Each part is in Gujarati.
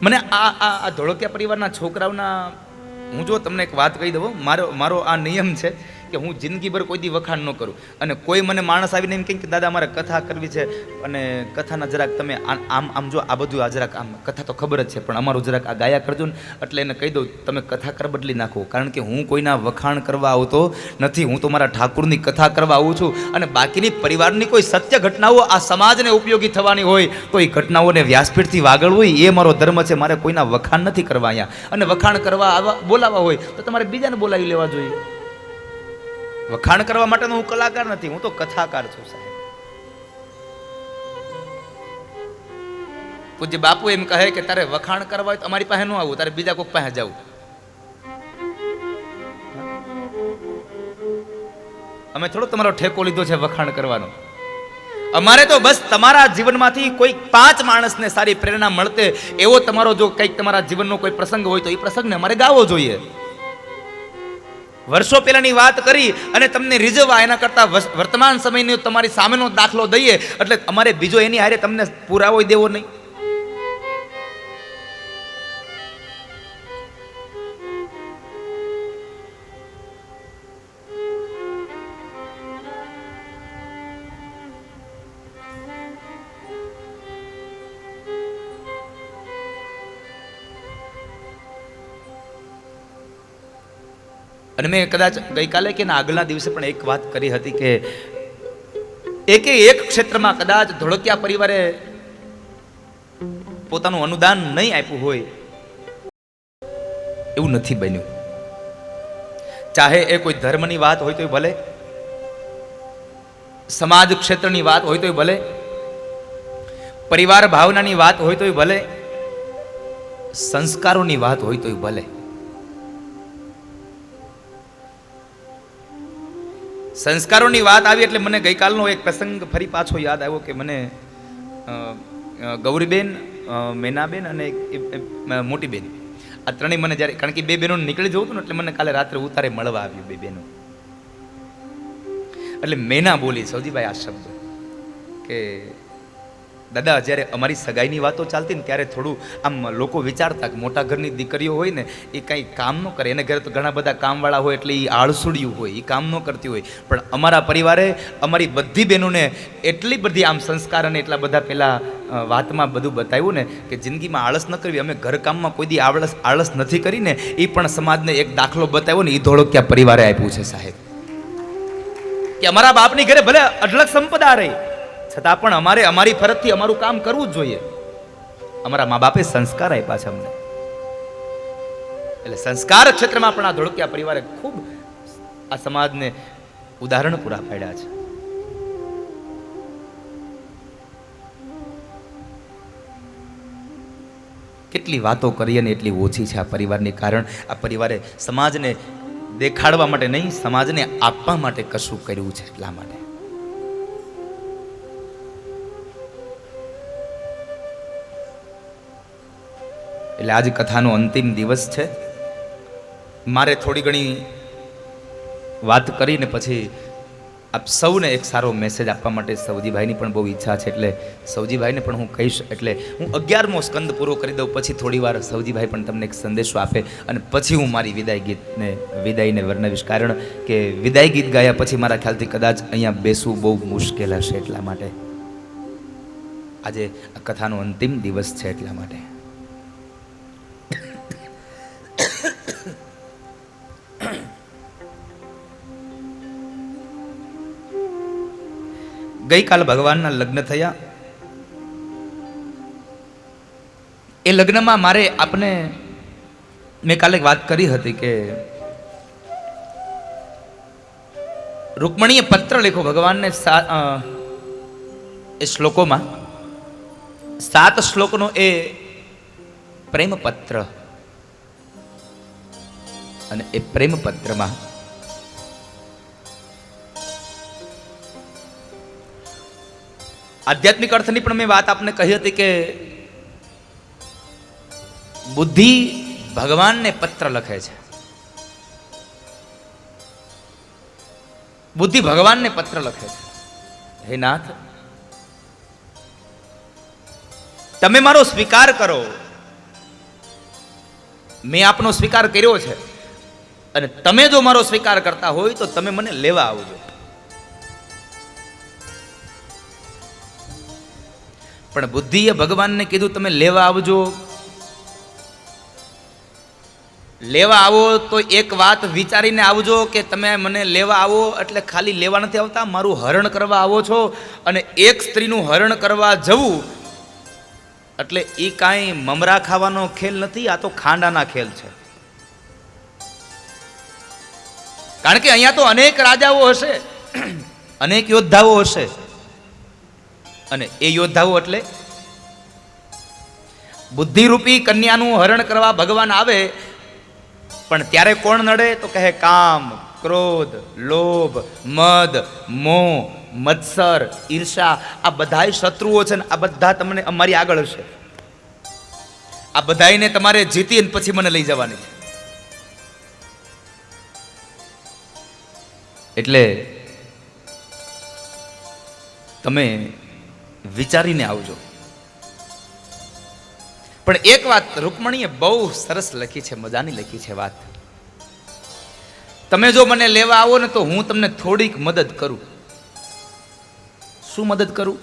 મને આ ધોળકિયા પરિવારના છોકરાઓના, હું જો તમને એક વાત કહી દઉં, મારો આ નિયમ છે કે હું જિંદગીભર કોઈ દી વખાણ ન કરું. અને કોઈ મને માણસ આવીને એમ કહે કે દાદા મારે કથા કરવી છે અને કથાના જરાક તમે આમ જો આ બધું આ જરાક આમ કથા તો ખબર જ છે પણ અમારું જરાક આ ગાયા કરજો ને, એટલે એને કહી દઉં તમે કથા કર બદલી નાખો. કારણ કે હું કોઈના વખાણ કરવા આવતો નથી, હું તો મારા ઠાકુરની કથા કરવા આવું છું. અને બાકીની પરિવારની કોઈ સત્ય ઘટનાઓ આ સમાજને ઉપયોગી થવાની હોય તો એ ઘટનાઓને વ્યાસપીઠથી વાગળ હોય એ મારો ધર્મ છે. મારે કોઈના વખાણ નથી કરવા અહીંયા. અને વખાણ કરવા બોલાવા હોય તો તમારે બીજાને બોલાવી લેવા જોઈએ. વખાણ કરવા માટેનો હું કલાકાર નથી, હું તો કથાકાર છું સાહેબ. પૂજ્ય બાપુ એમ કહે કે તારે વખાણ કરવા હોય તો અમારી પાસે ન આવું, તારે બીજા કોઈક પાસે જવું. અમે થોડો તમારો ઠેકો લીધો છે વખાણ કરવાનો. અમારે તો બસ તમારા જીવનમાંથી કોઈ 5 માણસને સારી પ્રેરણા મળતે એવો તમારો જો કંઈક તમારા જીવનનો કોઈ પ્રસંગ હોય તો એ પ્રસંગને અમારે ગાવો જોઈએ. વર્ષો પહેલાની વાત કરી અને તમને રીઝવવા એના કરતા વર્તમાન સમયનો તમારી સામેનો દાખલો દઈએ એટલે અમારે બીજો એની હારે તમને પુરાવો દેવો નહીં. અને મેં કદાચ ગઈકાલે કે આગળના દિવસે પણ એક વાત કરી હતી કે એક ક્ષેત્રમાં કદાચ ધોળકિયા પરિવારે પોતાનું અનુદાન નહીં આપ્યું હોય એવું નથી બન્યું. ચાહે એ કોઈ ધર્મની વાત હોય તો ભલે, સમાજ ક્ષેત્રની વાત હોય તો ભલે, પરિવાર ભાવનાની વાત હોય તો ભલે, સંસ્કારોની વાત હોય તો ભલે. સંસ્કારોની વાત આવી એટલે મને ગઈકાલનો એક પ્રસંગ ફરી પાછો યાદ આવ્યો કે મને ગૌરીબેન, મેનાબેન અને મોટી બેન, આ ત્રણેય મને જ્યારે, કારણ કે 2 બહેનો નીકળી જવું હતું ને એટલે મને કાલે રાત્રે ઉતારે મળવા આવ્યું 2 બહેનો. એટલે મેના બોલી સૌજીભાઈ આ શબ્દ કે દાદા જ્યારે અમારી સગાઈની વાતો ચાલતી ને ત્યારે થોડું આમ લોકો વિચારતા કે મોટા ઘરની દીકરીઓ હોય ને એ કંઈ કામ ન કરે, એને ઘરે તો ઘણા બધા કામવાળા હોય એટલે એ આળસુડિયું હોય, એ કામ ન કરતી હોય. પણ અમારા પરિવારે અમારી બધી બહેનોને એટલી બધી આમ સંસ્કાર અને એટલા બધા પેલા વાતમાં બધું બતાવ્યું ને કે જિંદગીમાં આળસ ન કરવી. અમે ઘરકામમાં કોઈ દી આળસ નથી કરીને એ પણ સમાજને એક દાખલો બતાવ્યો ને એ ધોળકિયા પરિવારે આપ્યું છે સાહેબ. કે અમારા બાપની ઘરે ભલે અઢળક સંપદા રહી છતાં પણ અમારે અમારી ફરજથી અમારું કામ કરવું જ જોઈએ. અમારા મા બાપે સંસ્કાર આપ્યા છે અમને. એટલે સંસ્કાર ક્ષેત્રમાં પણ આ ધોળકિયા પરિવારે ખૂબ આ સમાજને ઉદાહરણ પૂરા પાડ્યા છે. કેટલી વાતો કરીએ ને એટલી ઓછી છે આ પરિવારની. કારણ આ પરિવારે સમાજને દેખાડવા માટે નહીં, સમાજને આપવા માટે કશું કર્યું છે એટલા માટે. એટલે આજ કથાનો અંતિમ દિવસ છે. મારે થોડી ઘણી વાત કરીને પછી આપ સૌને એક સારો મેસેજ આપવા માટે સૌજીભાઈની પણ બહુ ઈચ્છા છે. એટલે સૌજીભાઈને પણ હું કહીશ, એટલે હું 11મો સ્કંદ પૂરો કરી દઉં પછી થોડી વાર સૌજીભાઈ પણ તમને એક સંદેશો આપે અને પછી હું મારી વિદાયને વર્ણવીશ. કારણ કે વિદાય ગીત ગાયા પછી મારા ખ્યાલથી કદાચ અહીંયા બેસવું બહુ મુશ્કેલ હશે. એટલા માટે આજે આ કથાનો અંતિમ દિવસ છે. એટલા માટે ગઈકાલ ભગવાનના લગ્ન થયા. એ લગ્નમાં મારે આપને મેં કાલે વાત કરી હતી કે રૂકમણીએ પત્ર લખ્યો ભગવાનને. એ શ્લોકોમાં 7 શ્લોકનો એ પ્રેમ પત્ર, અને એ પ્રેમ પત્રમાં આધ્યાત્મિક અર્થની પણ મેં વાત આપને કહી હતી કે બુદ્ધિ ભગવાનને પત્ર લખે છે. બુદ્ધિ ભગવાનને પત્ર લખે છે. હે નાથ, તમે મારો સ્વીકાર કરો, મેં આપનો સ્વીકાર કર્યો છે અને તમે જો મારો સ્વીકાર કરતા હોય તો તમે મને લેવા આવજો. પણ બુદ્ધિએ ભગવાનને કીધું તમે લેવા આવજો. લેવા આવો તો એક વાત વિચારીને આવજો કે તમે મને લેવા આવો એટલે ખાલી લેવા નથી આવતા, મારું હરણ કરવા આવો છો. અને એક સ્ત્રીનું હરણ કરવા જવું એટલે એ કાંઈ મમરા ખાવાનો ખેલ નથી, આ તો ખાંડાના ખેલ છે. કારણ કે અહીંયા તો અનેક રાજાઓ હશે, અનેક યોદ્ધાઓ હશે, અને એ યોદ્ધાઓ એટલે બુદ્ધિરૂપી કન્યાનું હરણ કરવા ભગવાન આવે. પણ ત્યારે કોણ નડે તો કહે કામ, ક્રોધ, લોભ, મદ, મોહ, મત્સર, ઈર્ષા, આ બધાય શત્રુઓ છે ને આ બધા તમને અમારી આગળ હશે. આ બધાને તમારે જીતી અને પછી મને લઈ જવાની છે. એટલે તમે વિચારીને આવજો. પણ એક વાત રૂકમણીએ બહુ સરસ લખી છે, મજાની લખી છે વાત. તમે જો મને લેવા આવો ને તો હું તમને થોડીક મદદ કરું. શું મદદ કરું?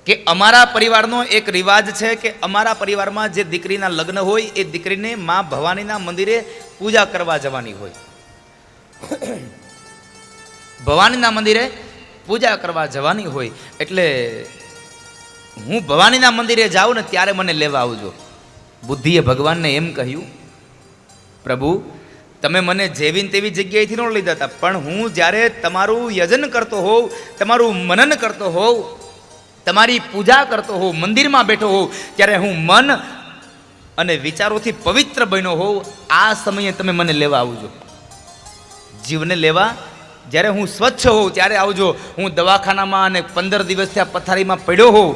કે અમારા પરિવારનો એક રિવાજ છે કે અમારા પરિવારમાં જે દીકરીના લગ્ન હોય એ દીકરીને માં ભવાનીના મંદિરે પૂજા કરવા જવાની હોય. ભવાનીના મંદિરે પૂજા કરવા જવાની હોય એટલે હું ભવાનીના મંદિરે જાઉં ને ત્યારે મને લેવા આવજો. બુદ્ધિએ ભગવાનને એમ કહ્યું, પ્રભુ તમે મને જેવી તેવી જગ્યાએથી ન લઈ જતા, પણ હું જ્યારે તમારું યજન કરતો હોઉં, તમારું મનન કરતો હોઉં, તમારી પૂજા કરતો હોઉં, મંદિરમાં બેઠો હોઉં, ત્યારે હું મન અને વિચારોથી પવિત્ર બન્યો હોઉં. આ સમયે તમે મને લેવા આવજો. જીવને લેવા જ્યારે હું સ્વચ્છ હોઉં ત્યારે આવજો. હું દવાખાનામાં અને 15 દિવસથી આ પથારીમાં પડ્યો હોઉં,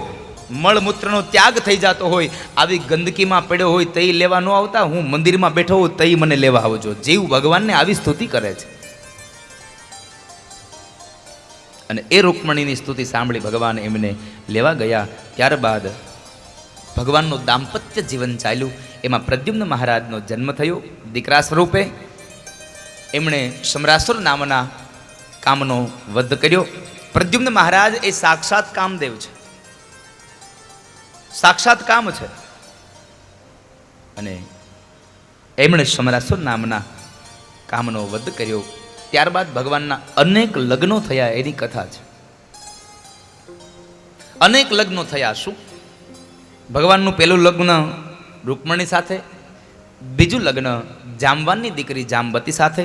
મળમૂત્રનો ત્યાગ થઈ જતો હોય, આવી ગંદકીમાં પડ્યો હોય તઈ લેવા ન આવતા. હું મંદિરમાં બેઠો હોઉં તઈ મને લેવા આવજો. જીવ ભગવાનને આવી સ્તુતિ કરે છે. અને એ રૂકમણીની સ્તુતિ સાંભળી ભગવાન એમને લેવા ગયા. ત્યારબાદ ભગવાનનું દાંપત્ય જીવન ચાલ્યું. એમાં પ્રદ્યુમ્ન મહારાજનો જન્મ થયો દીકરા સ્વરૂપે. એમણે સમરાસુર નામના કામનો વધ કર્યો. પ્રદ્યુમ્ન મહારાજ એ સાક્ષાત કામદેવ છે, સાક્ષાત કામ છે. અને એમણે સમરાસુર નામના કામનો વધ કર્યો. ત્યારબાદ ભગવાનના અનેક લગ્નો થયા એની કથા છે. અનેક લગ્નો થયા. શું? ભગવાનનું પહેલું લગ્ન રૂકમણી સાથે, બીજું લગ્ન જામવાનની દીકરી જામવતી સાથે,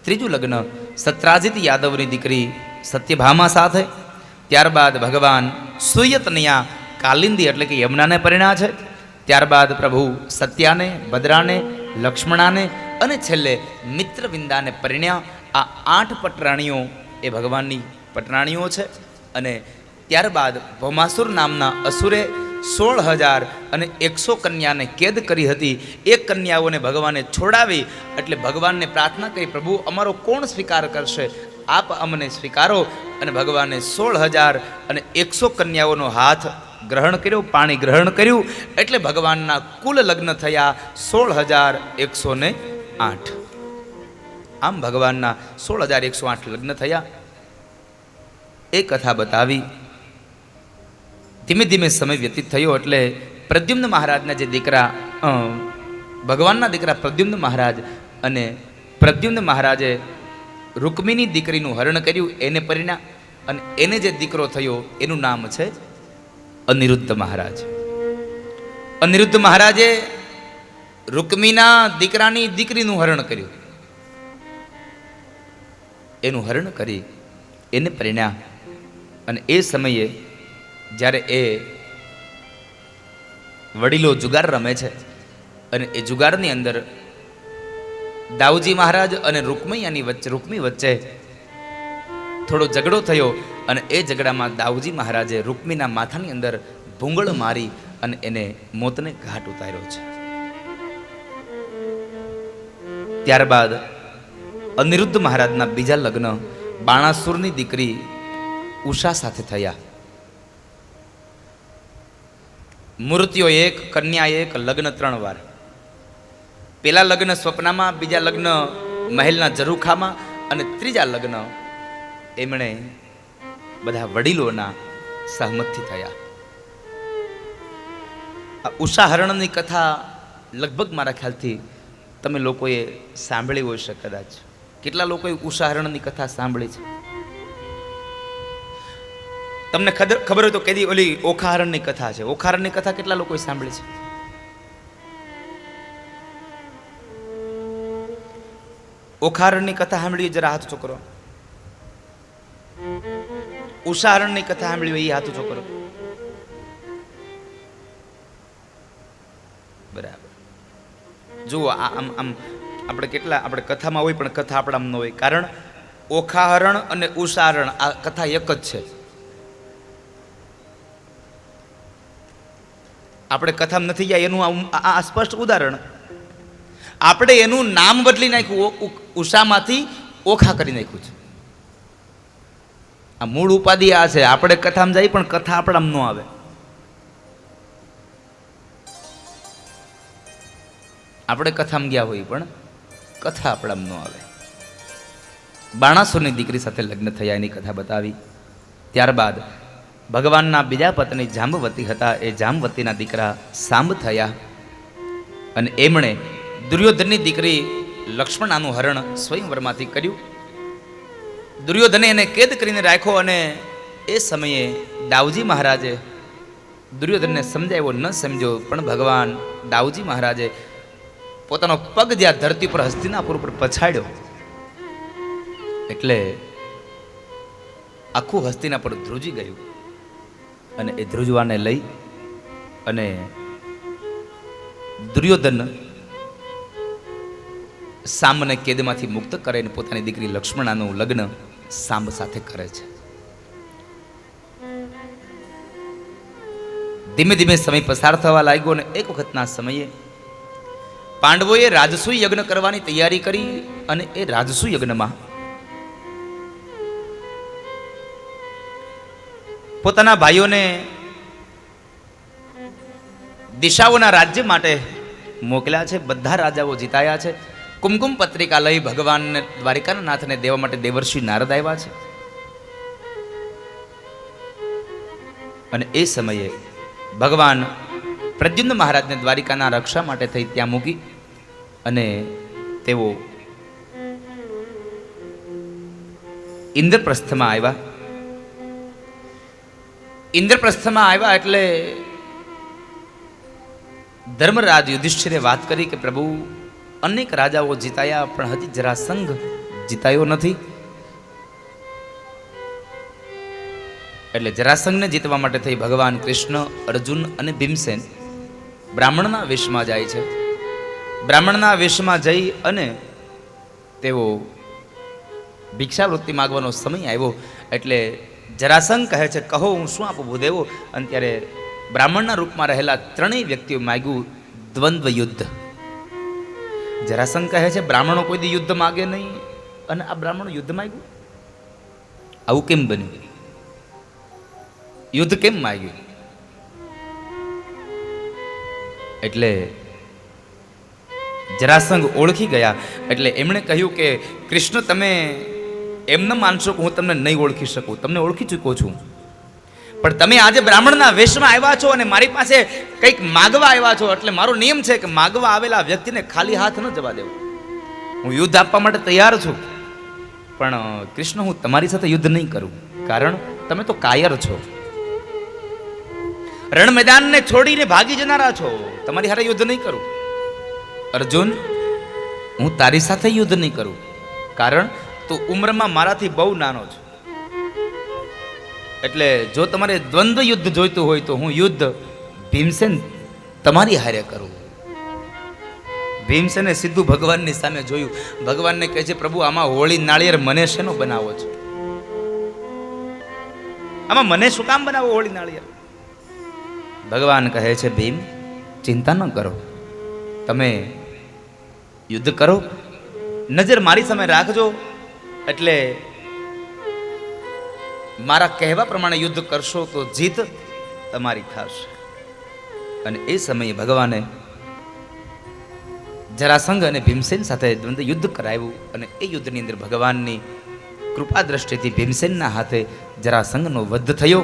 ત્રીજું લગ્ન સત્રાજીત યાદવની દીકરી સત્યભામા સાથે. ત્યારબાદ ભગવાન સુયતનિયા કાલિંદી એટલે કે યમુનાને પરિણ્યા છે. ત્યારબાદ પ્રભુ સત્યાને, ભદ્રાને, લક્ષ્મણાને અને છેલ્લે મિત્રવિંદાને પરિણ્યા. આ 8 પટરાણીઓ એ ભગવાનની પટરાણીઓ છે. અને ત્યારબાદ ભૌમાસુર નામના અસુરે 16,100 કન્યાને કેદ કરી હતી. એ કન્યાઓને ભગવાને છોડાવી. એટલે ભગવાનને પ્રાર્થના કરી, પ્રભુ અમારો કોણ સ્વીકાર કરશે? આપ અમને સ્વીકારો. અને ભગવાને 16,100 કન્યાઓનો હાથ ગ્રહણ કર્યો, પાણી ગ્રહણ કર્યું. એટલે ભગવાનના કુલ લગ્ન થયા 16,108. આમ ભગવાનના 16,108 લગ્ન થયા. એ કથા બતાવી. ધીમે ધીમે સમય વ્યતીત થયો એટલે પ્રદ્યુમ્ન મહારાજના જે દીકરા, ભગવાનના દીકરા પ્રદ્યુમ્ન મહારાજ, અને પ્રદ્યુમ્ન મહારાજે રૂકમીની દીકરીનું હરણ કર્યું, એને પરિણ્યા. અને એને જે દીકરો થયો એનું નામ છે અનિરુદ્ધ મહારાજ. અનિરુદ્ધ મહારાજે રૂકમીના દીકરાની દીકરીનું હરણ કર્યું. એનું હરણ કરી એને પરિણ્યા. અને એ સમયે જ્યારે એ વડીલો જુગાર રમે છે અને એ જુગારની અંદર દાઉજી મહારાજ અને રૂકમી વચ્ચે થોડો ઝઘડો થયો. અને એ ઝઘડામાં દાઉજી મહારાજે રૂકમીના માથાની અંદર ભૂંગળ મારી અને એને મોતને ઘાટ ઉતાર્યો છે. ત્યારબાદ અનિરુદ્ધ મહારાજના બીજા લગ્ન બાણાસુરની દીકરી ઉષા સાથે થયા. મૂર્તિઓ એક, કન્યા એક, લગ્ન 3 વાર. પેલા લગ્ન સ્વપ્નમાં, બીજા લગ્ન મહેલના ઝરૂખામાં અને ત્રીજા લગ્ન એમણે બધા વડીલોના સહમતથી થયા. આ ઉષાહરણની કથા લગભગ મારા ખ્યાલથી તમે લોકોએ સાંભળી હોય છે કદાચ. કેટલા લોકોએ ઉષાહરણની કથા સાંભળી છે? તમને ખબર હોય તો કેદી ઓલી ઓખાહરણની કથા છે, ઓખાહરણની કથા કેટલા લોકોએ સાંભળી છે? ઓખાહરણની કથા સાંભળી જરા હાથ ઊંચો કરો. ઉષાહરણની કથા સાંભળી હોય એ હાથ ઊંચો કરો. બરાબર. જુઓ આમ આમ આપણે કથામાં હોય પણ કથા આપણામાં ન હોય. કારણ ઓખાહરણ અને ઉષાહરણ આ કથા એક જ છે. આપણે કથામાં નથી ગયા એનું આ સ્પષ્ટ ઉદાહરણ. આપણે એનું નામ બદલી નાખ્યું, ઉષામાંથી ઓખા કરી નાખ્યું છે. આ મૂળ ઉપાધિ આ છે. આપણે કથામાં જઈએ પણ કથા આપણામાં ન આવે. આપણે કથામાં ગયા હોય પણ કથા આપણામાં ન આવે. બાણાસુરની દીકરી સાથે લગ્ન થયા એની કથા બતાવી. ત્યારબાદ ભગવાનના બીજા પત્ની જાંબવતી હતા. એ જાંબવતીના દીકરા સાંબ થયા અને એમણે દુર્યોધનની દીકરી લક્ષ્મણાનું હરણ સ્વયંવરમાંથી કર્યું. દુર્યોધને એને કેદ કરીને રાખ્યો અને એ સમયે દાઉજી મહારાજે દુર્યોધનને સમજાવ્યો ન સમજ્યો, પણ ભગવાન દાઉજી મહારાજે પોતાનો પગ જ્યાં ધરતી પર હસ્તિનાપુર પર પછાડ્યો એટલે આખું હસ્તિનાપુર ધ્રુજી ગયું. અને એ ધ્રુજવાને લઈ અને દુર્યોધન સાંબને કેદમાંથી મુક્ત કરીને પોતાની દીકરી લક્ષ્મણાનું લગ્ન સાંબ સાથે કરે છે. ધીમે ધીમે સમય પસાર થવા લાગ્યો અને એક વખતના સમયે પાંડવોએ રાજસૂય યજ્ઞ કરવાની તૈયારી કરી અને એ રાજસૂય યજ્ઞમાં પોતાના ભાઈઓને દિશાઓના રાજ્ય માટે મોકલ્યા છે. બધા રાજાઓ જીતાયા છે. કુમકુમ પત્રિકા લઈ ભગવાનને દ્વારિકાના નાથને દેવા માટે દેવર્ષિ નારદ આવ્યા છે. અને એ સમયે ભગવાન પ્રદ્યુમ્ન મહારાજને દ્વારિકાના રક્ષા માટે થઈ ત્યાં મૂકી અને તેઓ ઇન્દ્રપ્રસ્થમાં આવ્યા. ઇન્દ્રપ્રસ્થમાં આવ્યા એટલે ધર્મરાજ યુધિષ્ઠિરે વાત કરી કે પ્રભુ અનેક રાજાઓ જીતાયા પણ હજી જરાસંઘ જીતાયો નથી. એટલે જરાસંઘને જીતવા માટે થઈ ભગવાન કૃષ્ણ, અર્જુન અને ભીમસેન બ્રાહ્મણના વેશમાં જાય છે. બ્રાહ્મણના વેશમાં જઈ અને તેઓ ભિક્ષાવૃત્તિ માગવાનો સમય આવ્યો એટલે જરાસંઘ કહે છે કહો હું શું આપું ભૂદેવો. અને ત્યારે બ્રાહ્મણના રૂપમાં રહેલા ત્રણેય વ્યક્તિઓ માગ્યું દ્વંદ્વ યુદ્ધ. જરાસંઘ કહે છે બ્રાહ્મણો કોઈ દી યુદ્ધ માગે નહીં અને આ બ્રાહ્મણો યુદ્ધ માગ્યું, આવું કેમ બન્યું? યુદ્ધ કેમ માગ્યું? એટલે જરાસંઘ ઓળખી ગયા. એટલે એમણે કહ્યું કે કૃષ્ણ તમે એમ ન માનશો કે હું તમને નહીં ઓળખી શકું, તમને ઓળખી ચૂક્યો છું, પણ તમે આજે બ્રાહ્મણના વેશમાં આવ્યા છો અને મારી પાસે કંઈક માગવા આવ્યા છો. એટલે મારો નિયમ છે કે માગવા આવેલા વ્યક્તિને ખાલી હાથ ન જવા દેવું. હું યુદ્ધ આપવા માટે તૈયાર છું, પણ કૃષ્ણ હું તમારી સાથે યુદ્ધ નહીં કરું, કારણ તમે તો કાયર છો, રણ મેદાનને છોડીને ભાગી જનારા છો. તમારી હારે યુદ્ધ નહીં કરું. અર્જુન હું તારી સાથે યુદ્ધ નહીં કરું, કારણ તું ઉંમરમાં મારાથી બહુ નાનો છો. એટલે જો તમારે દ્વંદ્વ યુદ્ધ જોઈતું હોય તો હું યુદ્ધ ભીમસેન તમારી હારે કરું. ભીમસેને સીધું ભગવાનની સામે જોયું. ભગવાનને કહે છે પ્રભુ આમાં હોળી નાળિયેર મને શેનો બનાવો છો? આમાં મને શું કામ બનાવો હોળી નાળિયેર? ભગવાન કહે છે ભીમ ચિંતા ન કરો, તમે યુદ્ધ કરો, નજર મારી સામે રાખજો, એટલે મારા કહેવા પ્રમાણે યુદ્ધ કરશો તો જીત તમારી થશે. અને એ સમયે ભગવાને જરાસંઘ અને ભીમસેન સાથે દ્વંદ્વ યુદ્ધ કરાવ્યું અને એ યુદ્ધની અંદર ભગવાનની કૃપા દ્રષ્ટિથી ભીમસેનના હાથે જરાસંઘનો વધ થયો.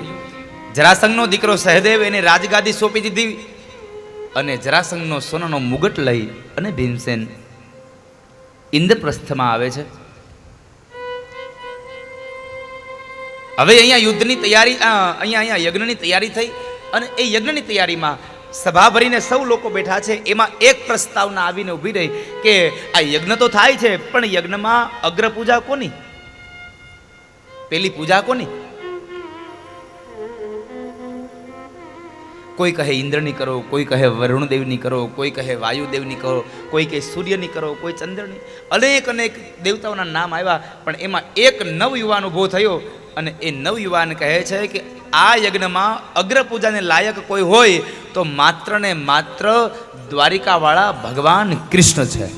જરાસંઘનો દીકરો સહદેવ એને રાજગાદી સોંપી દીધી અને જરાસંઘનો સોનાનો મુગટ લઈ અને ભીમસેન ઇન્દ્રપ્રસ્થમાં આવે છે. હવે અહીંયા યુદ્ધની તૈયારી, અહીંયા યજ્ઞની તૈયારી થઈ અને એ યજ્ઞની તૈયારીમાં સભા ભરીને સૌ લોકો બેઠા છે. એમાં એક પ્રસ્તાવના આવીને ઊભી રહી કે આ યજ્ઞ તો થાય છે, પણ યજ્ઞમાં અગ્ર પૂજા કોની? પેલી પૂજા કોની? કોઈ કહે ઇન્દ્રની કરો, કોઈ કહે વરુણદેવની કરો, કોઈ કહે વાયુદેવની કરો, કોઈ કહે સૂર્યની કરો, કોઈ ચંદ્રની. અનેક અનેક દેવતાઓના નામ આવ્યા, પણ એમાં એક નવયુવાન ઊભો થયો અને એ નવયુવાન કહે છે કે આ યજ્ઞમાં અગ્ર પૂજાને લાયક કોઈ હોય તો માત્ર ને માત્ર દ્વારિકાવાળા ભગવાન કૃષ્ણ છે.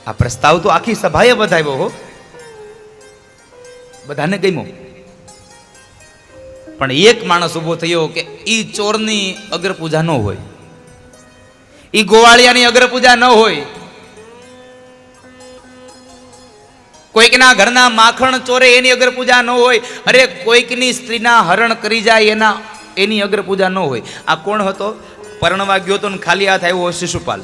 આ પ્રસ્તાવ તો આખી સભાએ વધાવ્યો હો, બધાને ગમ્યો. પણ એક માણસ ઉભો થયો કે ઈ ચોરની અગ્ર પૂજા ન હોય, ઈ ગોવાળિયાની અગ્ર પૂજા ન હોય, કોઈકના ઘરના માખણ ચોરે એની અગ્ર પૂજા ન હોય, અરે કોઈકની સ્ત્રીના હરણ કરી જાય એની અગ્ર પૂજા ન હોય. આ કોણ હતો? પરણવા ગયો તો ખાલી હાથ આવ્યો શિશુપાલ.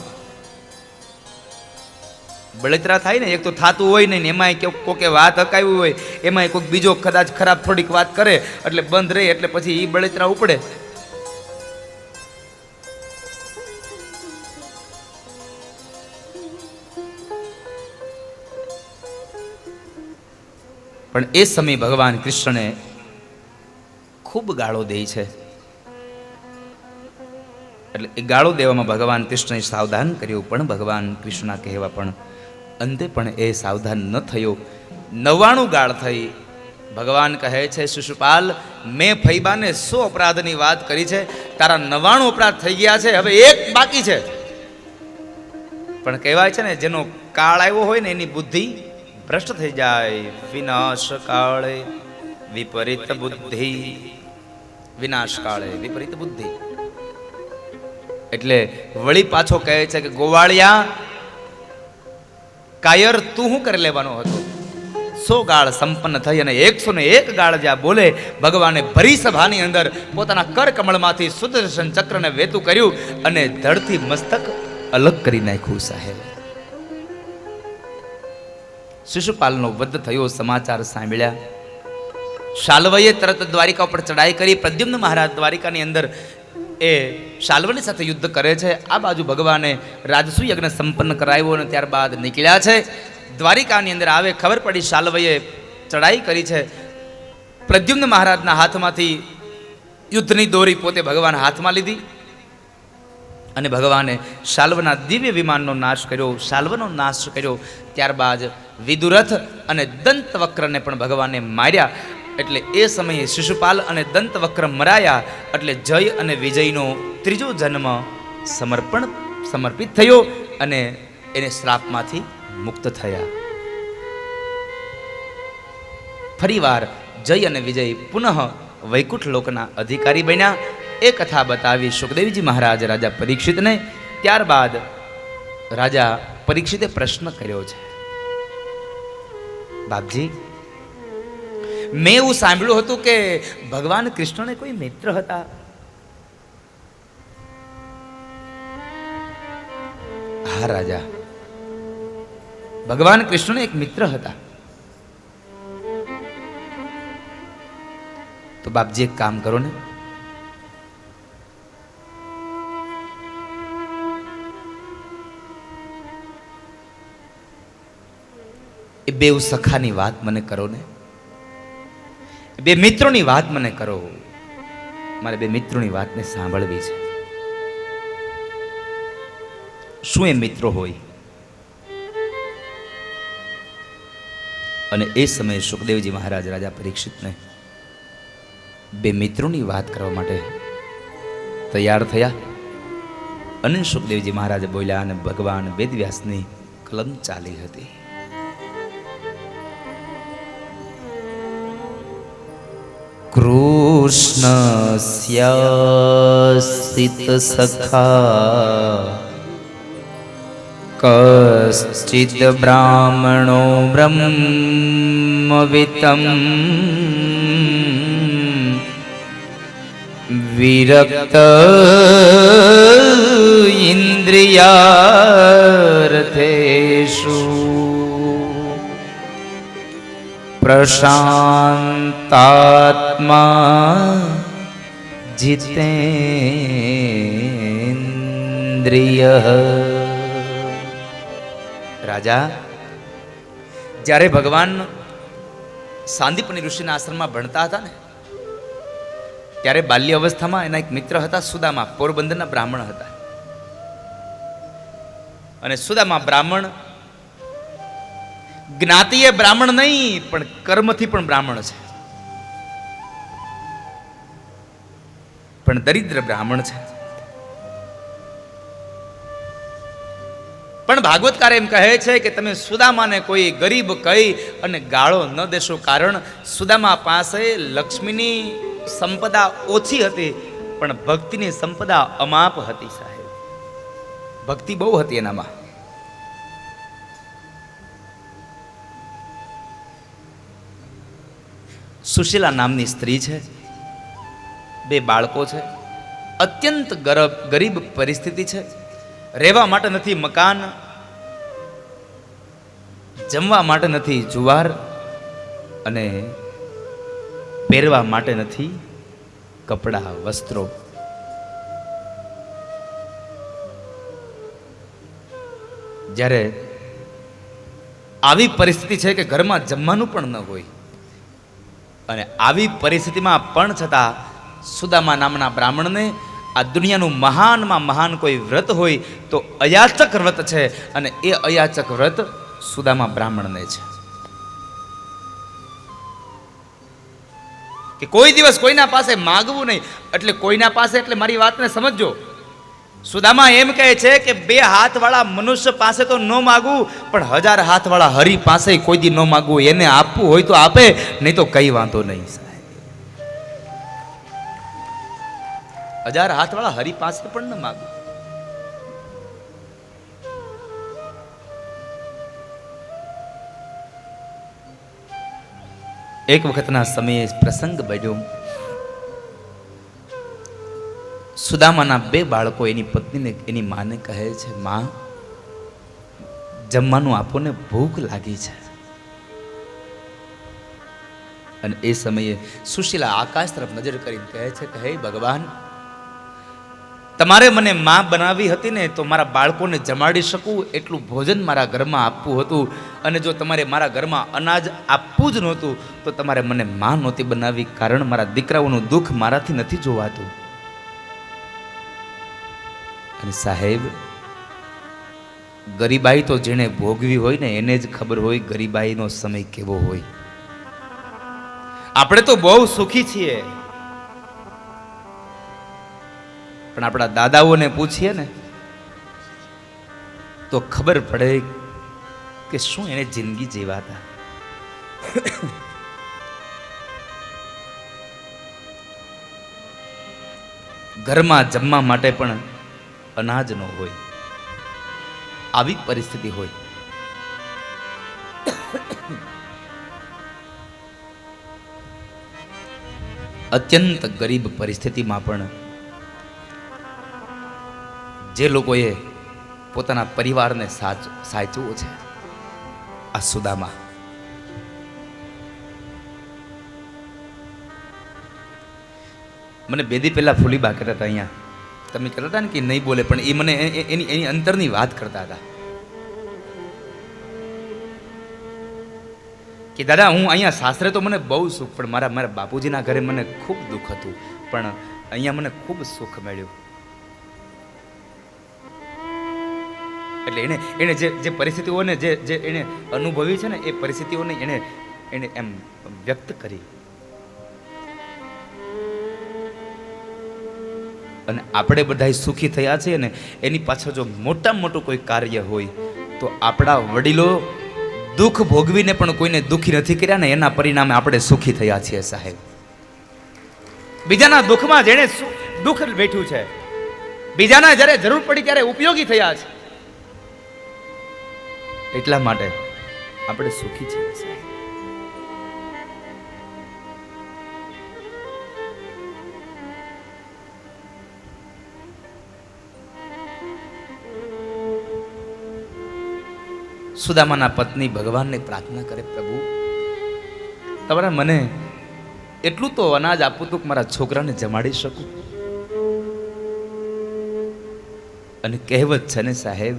બળતરા થાય ને, એક તો થાતું હોય ને એમાંય કોકે વાત હકાવી હોય, એમાંય કોઈક બીજો કદાચ ખરાબ થોડીક વાત કરે એટલે બંધ રહે, એટલે પછી એ બળતરા ઉપડે. પણ એ સમયે ભગવાન કૃષ્ણને ખૂબ ગાળો દે છે. એટલે એ ગાળો દેવામાં ભગવાન કૃષ્ણને સાવધાન કર્યું, પણ ભગવાન કૃષ્ણના કહેવા પણ અંતે પણ એ સાવધાન ન થયો. 99 ગાળ થઈ. ભગવાન કહે છે, શિશુપાલ, મેં ફૈબાને 100 અપરાધની વાત કરી છે, તારા 99 અપરાધ થઈ ગયા છે, હવે એક બાકી છે. પણ કહેવાય છે ને, જેનો કાળ આવ્યો હોય ને એની બુદ્ધિ ભ્રષ્ટ થઈ જાય. વિનાશ કાળે વિપરીત બુદ્ધિ, વિનાશ કાળે વિપરીત બુદ્ધિ. એટલે વળી પાછો કહે છે કે ગોવાળિયા, કાયર તું શું કરી લેવાનો હતો? 100 ગાળ સંપન્ન થઈ અને 101 ગાળ જ્યાં બોલે, ભગવાને ભરી સભાની અંદર પોતાના કર કમળમાંથી સુદર્શન ચક્રને વેતું કર્યું અને ધડથી મસ્તક અલગ કરી નાખ્યું. સાહેબ, શિશુપાલનો વધ થયો સમાચાર સાંભળ્યા. શાલ્વએ તરત દ્વારિકા ઉપર ચડાઈ કરી. પ્રદ્યુમ્ન મહારાજ દ્વારિકાની અંદર એ શાલ્વની સાથે યુદ્ધ કરે છે. આ બાજુ ભગવાને રાજસુ યજ્ઞ સંપન્ન કરાવ્યો અને ત્યારબાદ નીકળ્યા છે. દ્વારિકાની અંદર આવે, ખબર પડી શાલ્વએ ચડાઈ કરી છે. પ્રદ્યુમ્ન મહારાજના હાથમાંથી યુદ્ધની દોરી પોતે ભગવાન હાથમાં લીધી અને ભગવાને શાલ્વના દિવ્ય વિમાનનો નાશ કર્યો, શાલ્વનો નાશ કર્યો. ત્યારબાદ વિદુરથ અને દંતવક્રને પણ ભગવાને માર્યા. એટલે એ સમયે શિશુપાલ અને દંતવક્ર મરાયા એટલે જય અને વિજયનો ત્રીજો જન્મ સમર્પિત થયો અને એને શ્રાપમાંથી મુક્ત થયા. ફરીવાર જય અને વિજય પુનઃ વૈકુંઠ લોકના અધિકારી બન્યા. એ કથા બતાવી સુખદેવજી મહારાજ રાજા પરીક્ષિતને. ત્યારબાદ રાજા પરીક્ષિતે પ્રશ્ન કર્યો છે, બાપજી, મેં એવું સાંભળ્યું હતું કે ભગવાન કૃષ્ણને કોઈ મિત્ર હતા. હા રાજા, ભગવાન કૃષ્ણને એક મિત્ર હતા. તો બાપજી એક કામ કરો ને, એ બે સખાની વાત મને કરો ને, બે મિત્રોની વાત મને કરો. મારે બે મિત્રોની વાતને સાંભળવી છે. શું એ મિત્રો હોય? અને એ સમયે સુખદેવજી મહારાજ રાજા પરીક્ષિતને બે મિત્રોની વાત કરવા માટે તૈયાર થયા. અને સુખદેવજી મહારાજ બોલ્યા અને ભગવાન વેદવ્યાસની કલમ ચાલી હતી. કૃષ્ણસ્યાસિત સખા કશ્ચિદ બ્રાહ્મણો બ્રહ્મવિતમ વિરક્ત ઇન્દ્રિયાર્થેષુ પ્રશાંતાત્મા જીતેન્દ્રિય. રાજા, જ્યારે ભગવાન સાંદીપની ઋષિના આશ્રમમાં ભણતા હતા ને, ત્યારે બાલ્ય અવસ્થામાં એના એક મિત્ર હતા સુદામા, પોરબંદરના બ્રાહ્મણ હતા. અને સુદામા બ્રાહ્મણ, જ્ઞાતિએ બ્રાહ્મણ નહીં પણ કર્મથી પણ બ્રાહ્મણ છે, પણ દરિદ્ર બ્રાહ્મણ છે. પણ ભાગવતકાર એમ કહે છે કે તમે સુદામાને કોઈ ગરીબ કહી અને ગાળો ન દેશો, કારણ સુદામા પાસે લક્ષ્મીની સંપદા ઓછી હતી પણ ભક્તિની સંપદા અમાપ હતી. સાહેબ, ભક્તિ બહુ હતી એનામાં. સુશીલા નામની સ્ત્રી છે, 2 બાળકો છે, અત્યંત ગરીબ પરિસ્થિતિ છે. રહેવા માટે નથી મકાન, જમવા માટે નથી જુવાર, અને પહેરવા માટે નથી કપડા વસ્ત્રો. જ્યારે આવી પરિસ્થિતિ છે કે ઘરમાં જમવાનું પણ ન હોય, અને આવી પરિસ્થિતિમાં પણ છતાં સુદામા નામના બ્રાહ્મણને આ દુનિયાનું મહાનમાં મહાન કોઈ વ્રત હોય તો અયાચક વ્રત છે, અને એ અયાચક વ્રત સુદામા બ્રાહ્મણને છે કે કોઈ દિવસ કોઈના પાસે માગવું નહીં. એટલે કોઈના પાસે એટલે મારી વાતને સમજજો. સુદામા એમ કહે છે કે 2 હાથવાળા મનુષ્ય પાસે તો ન માગવું, પણ 1000 હાથવાળા હરિ પાસે કોઈ દી ન માગવું. એને આપવું હોય તો આપે, નહીં તો કઈ વાંધો નહીં. 1000 હાથવાળા હરિ પાસે પણ ન માગવું. એક વખતના સમયે પ્રસંગ બન્યો. સુદામાના 2 બાળકો એની પત્નીને, એની માને કહે છે, માં, જમવાનું આપો ને, ભૂખ લાગી છે. અને એ સમયે સુશીલા આકાશ તરફ નજર કરીને કહે છે કે હે ભગવાન, તમારે મને માં બનાવી હતી ને તો મારા બાળકોને જમાડી શકું એટલું ભોજન મારા ઘરમાં આપવું હતું, અને જો તમારે મારા ઘરમાં અનાજ આપવું જ નહોતું તો તમારે મને માં નહોતી બનાવી, કારણ મારા દીકરાઓનું દુઃખ મારાથી નથી જોવાતું. અને સાહેબ, ગરીબાઈ તો જેણે ભોગવી હોય ને એને જ ખબર હોય ગરીબાઈનો સમય કેવો હોય. આપણે તો બહુ સુખી છીએ, પણ આપણા દાદાઓને પૂછીએ ને તો ખબર પડે કે શું એને જિંદગી જીવાતા. ઘરમાં જમવા માટે પણ અનાજ ન હોય, આવી પરિસ્થિતિ હોય. અત્યંત ગરીબ પરિસ્થિતિમાં પણ જે લોકોએ પોતાના પરિવારને સાચવો છે, આ સુદામા. મને બે દી પહેલા ફૂલીબા કહેતા હતા, અહીંયા તમે કહેતા હતા ને કે નહીં બોલે, પણ એ મને એની અંતરની વાત કરતા હતા કે દાદા, હું અહીંયા સાસરે તો મને બહુ સુખ, પણ મારા બાપુજીના ઘરે મને ખૂબ દુઃખ હતું, પણ અહીંયા મને ખૂબ સુખ મળ્યું. એટલે એને જે પરિસ્થિતિઓને જે એને અનુભવી છે ને, એ પરિસ્થિતિઓને એને એમ વ્યક્ત કરી. અને આપણે બધા સુખી થયા છીએ ને, એની પાછળ જો મોટામાં મોટું કોઈ કાર્ય હોય તો આપણા વડીલો દુઃખ ભોગવીને પણ કોઈને દુઃખી નથી કર્યા ને, એના પરિણામે આપણે સુખી થયા છીએ સાહેબ. બીજાના દુઃખમાં જેણે દુઃખ વેઠ્યું છે, બીજાના જ્યારે જરૂર પડી ત્યારે ઉપયોગી થયા છે, એટલા માટે આપણે સુખી છીએ સાહેબ. સુદામાના પત્ની ભગવાનને પ્રાર્થના કરે, પ્રભુ તમારે મને એટલું તો અનાજ આપવું તું કે મારા છોકરાને જમાડી શકું. અને કહેવત છે ને સાહેબ,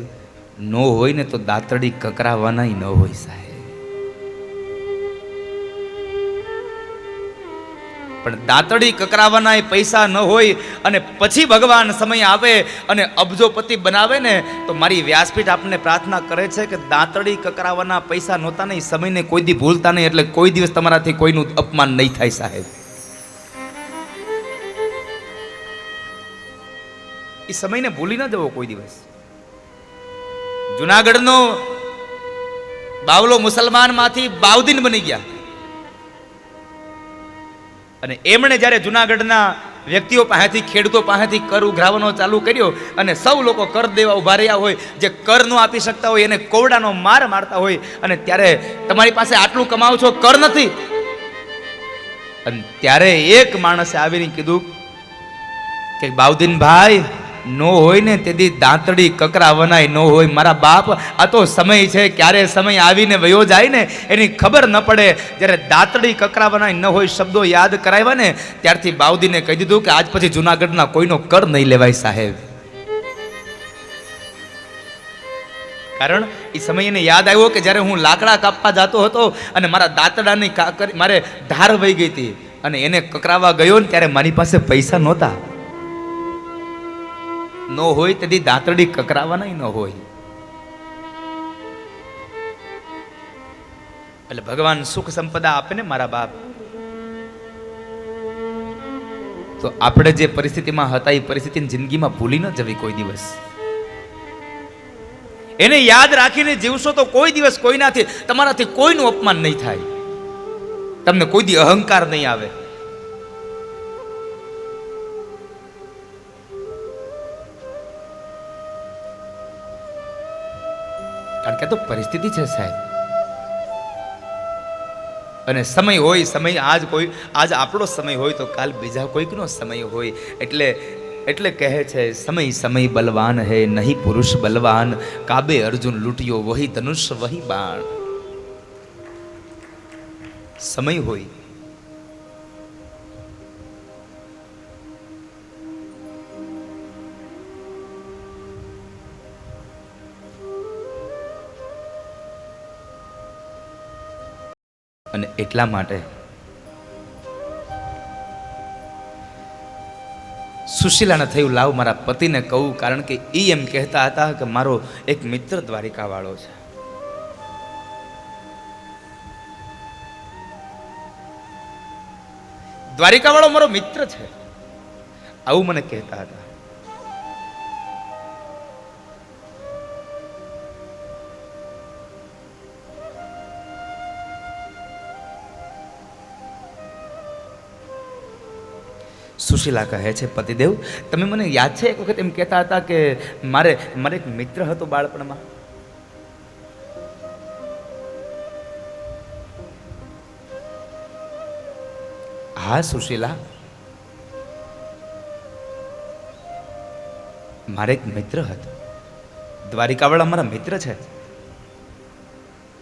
નો હોય ને તો દાંતડી કકરાવાના ન હોય સાહેબ. પણ દાંતડી કકરાવાના પૈસા ન હોય અને પછી ભગવાન સમય આવે અને અબજોપતિ બનાવે ને, તો મારી વ્યાસપીઠ આપને પ્રાર્થના કરે છે કે દાંતડી કકરાવાના પૈસા નહોતા નહીં, સમયને કોઈ દી ભૂલતા નહીં, એટલે કોઈ દિવસ તમારાથી કોઈનું અપમાન નહીં થાય સાહેબ. એ સમયને ભૂલી ન જવો કોઈ દિવસ. જુનાગઢનો બાવલો મુસલમાનમાંથી બાઉદીન બની ગયા અને એમણે જ્યારે જુનાગઢના વ્યક્તિઓ પાસેથી, ખેડૂતો પાસેથી કર ઉઘરાવવાનો ચાલુ કર્યો અને સૌ લોકો કર દેવા ઉભા રહ્યા હોય, જે કર ન આપી શકતા હોય એને કોવડાનો માર મારતા હોય, અને ત્યારે તમારી પાસે આટલું કમાવો છો, કર નથી. અને ત્યારે એક માણસે આવીને કીધું કે બાઉદીનભાઈ, નો હોય ને તેથી દાંતડી કકરાવનાય ન હોય. મારા બાપ, આ તો સમય છે, ક્યારે સમય આવીને વયો જાય ને એની ખબર ન પડે. જ્યારે દાંતડી કકરાવનાય ન હોય શબ્દો યાદ કરાવ્યા ને, ત્યારથી બાઉદીને કહી દીધું કે આજ પછી જુનાગઢના કોઈનો કર નહીં લેવાય સાહેબ. કારણ એ સમય એને યાદ આવ્યો કે જ્યારે હું લાકડા કાપવા જતો હતો અને મારા દાંતડાની મારે ધાર વહી ગઈ હતી અને એને કકરાવા ગયો ને ત્યારે મારી પાસે પૈસા નહોતા. નો હોય તેથી દાંતડી કકરાવાના ન હોય. એટલે ભગવાન સુખ સંપદા આપે ને મારા બાપ, તો આપણે જે પરિસ્થિતિમાં હતા એ પરિસ્થિતિની જિંદગીમાં ભૂલી ન જવી કોઈ દિવસ. એને યાદ રાખીને જીવશો તો કોઈ દિવસ કોઈનાથી, તમારાથી કોઈનું અપમાન નહીં થાય, તમને કોઈ દી અહંકાર નહીં આવે. કારણ કે તો પરિસ્થિતિ છે સાહેબ. અને સમય હોય, સમય આજ આપણો સમય હોય તો કાલ બીજા કોઈકનો સમય હોય. એટલે કહે છે, સમય સમય બલવાન હૈ, નહીં પુરુષ બલવાન, કાબે અર્જુન લૂંટ્યો વહી ધનુષ વહી બાણ. સમય હોય, અને એટલા માટે સુશીલાને થયું લાવ મારા પતિને કહું, કારણ કે એ એમ કહેતા હતા કે મારો એક મિત્ર દ્વારિકા વાળો છે. દ્વારિકા વાળો મારો મિત્ર છે, આવું મને કહેતા હતા. સુશીલા કહે છે, પતિદેવ તમે મને યાદ છે એક વખત એમ કહેતા હતા કે મારે એક મિત્ર હતો બાળપણમાં. હા સુશીલા, મારે એક મિત્ર હતો, દ્વારિકાવાળા મારા મિત્ર છે.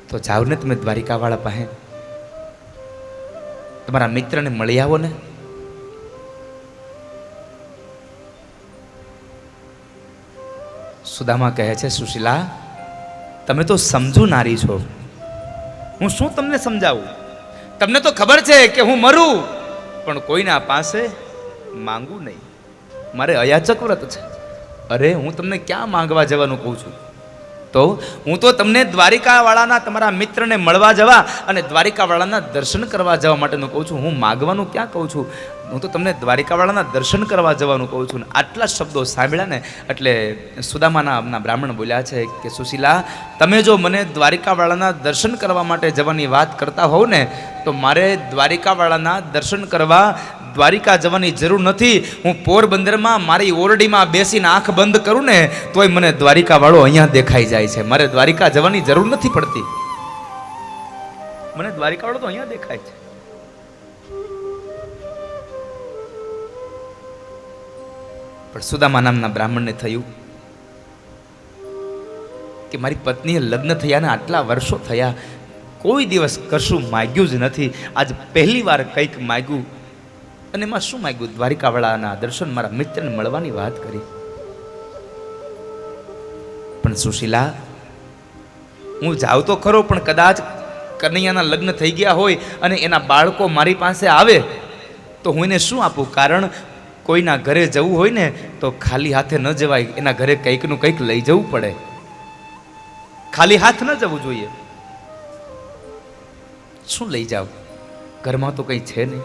તો જાઓ ને તમે દ્વારિકાવાળા પાસે, તમારા મિત્રને મળી આવો ને. સુદામા કહે છે, સુશીલા તમે તો સમજુ નારી છો, હું શું તમને સમજાવું? તમને તો ખબર છે કે હું મરું પણ કોઈના પાસે માંગુ નહીં. મારે અયાચક વ્રત છે. અરે હું તમને ક્યાં માંગવા જવાનું કહું છું? તો હું તો તમને દ્વારિકાવાળાના તમારા મિત્રને મળવા જવા અને દ્વારિકાવાળાના દર્શન કરવા જવા માટેનું કહું છું. હું માગવાનું ક્યાં કહું છું? હું તો તમને દ્વારિકાવાળાના દર્શન કરવા જવાનું કહું છું. આટલા શબ્દો સાંભળ્યા ને એટલે સુદામાના બ્રાહ્મણ બોલ્યા છે કે સુશીલા, તમે જો મને દ્વારિકાવાળાના દર્શન કરવા માટે જવાની વાત કરતા હોવ ને, તો મારે દ્વારિકાવાળાના દર્શન કરવા દ્વારિકા જવાની જરૂર નથી. હું પોરબંદરમાં મારી ઓરડીમાં બેસીને આંખ બંધ કરું ને તોય મને દ્વારિકા વાળો અહીંયા દેખાઈ જાય છે. મારે દ્વારિકા જવાની જરૂર નથી પડતી. મને દ્વારિકા વાળો તો અહીંયા દેખાય છે. પણ સુદામા નામના બ્રાહ્મણને થયું કે મારી પત્નીએ લગ્ન થયાને આટલા વર્ષો થયા, કોઈ દિવસ કશું માગ્યું જ નથી. આજ પહેલી વાર કંઈક માગ્યું. અને એમાં શું માગ્યું? દ્વારિકાવાળાના દર્શન, મારા મિત્રને મળવાની વાત કરી. પણ સુશીલા, હું જાઉં તો ખરો, પણ કદાચ કનૈયાના લગ્ન થઈ ગયા હોય અને એના બાળકો મારી પાસે આવે તો હું એને શું આપું? કારણ કોઈના ઘરે જવું હોય ને તો ખાલી હાથે ન જવાય. એના ઘરે કંઈકનું કંઈક લઈ જવું પડે. ખાલી હાથ ન જવું જોઈએ. શું લઈ જાવ? ઘરમાં તો કંઈ છે નહીં.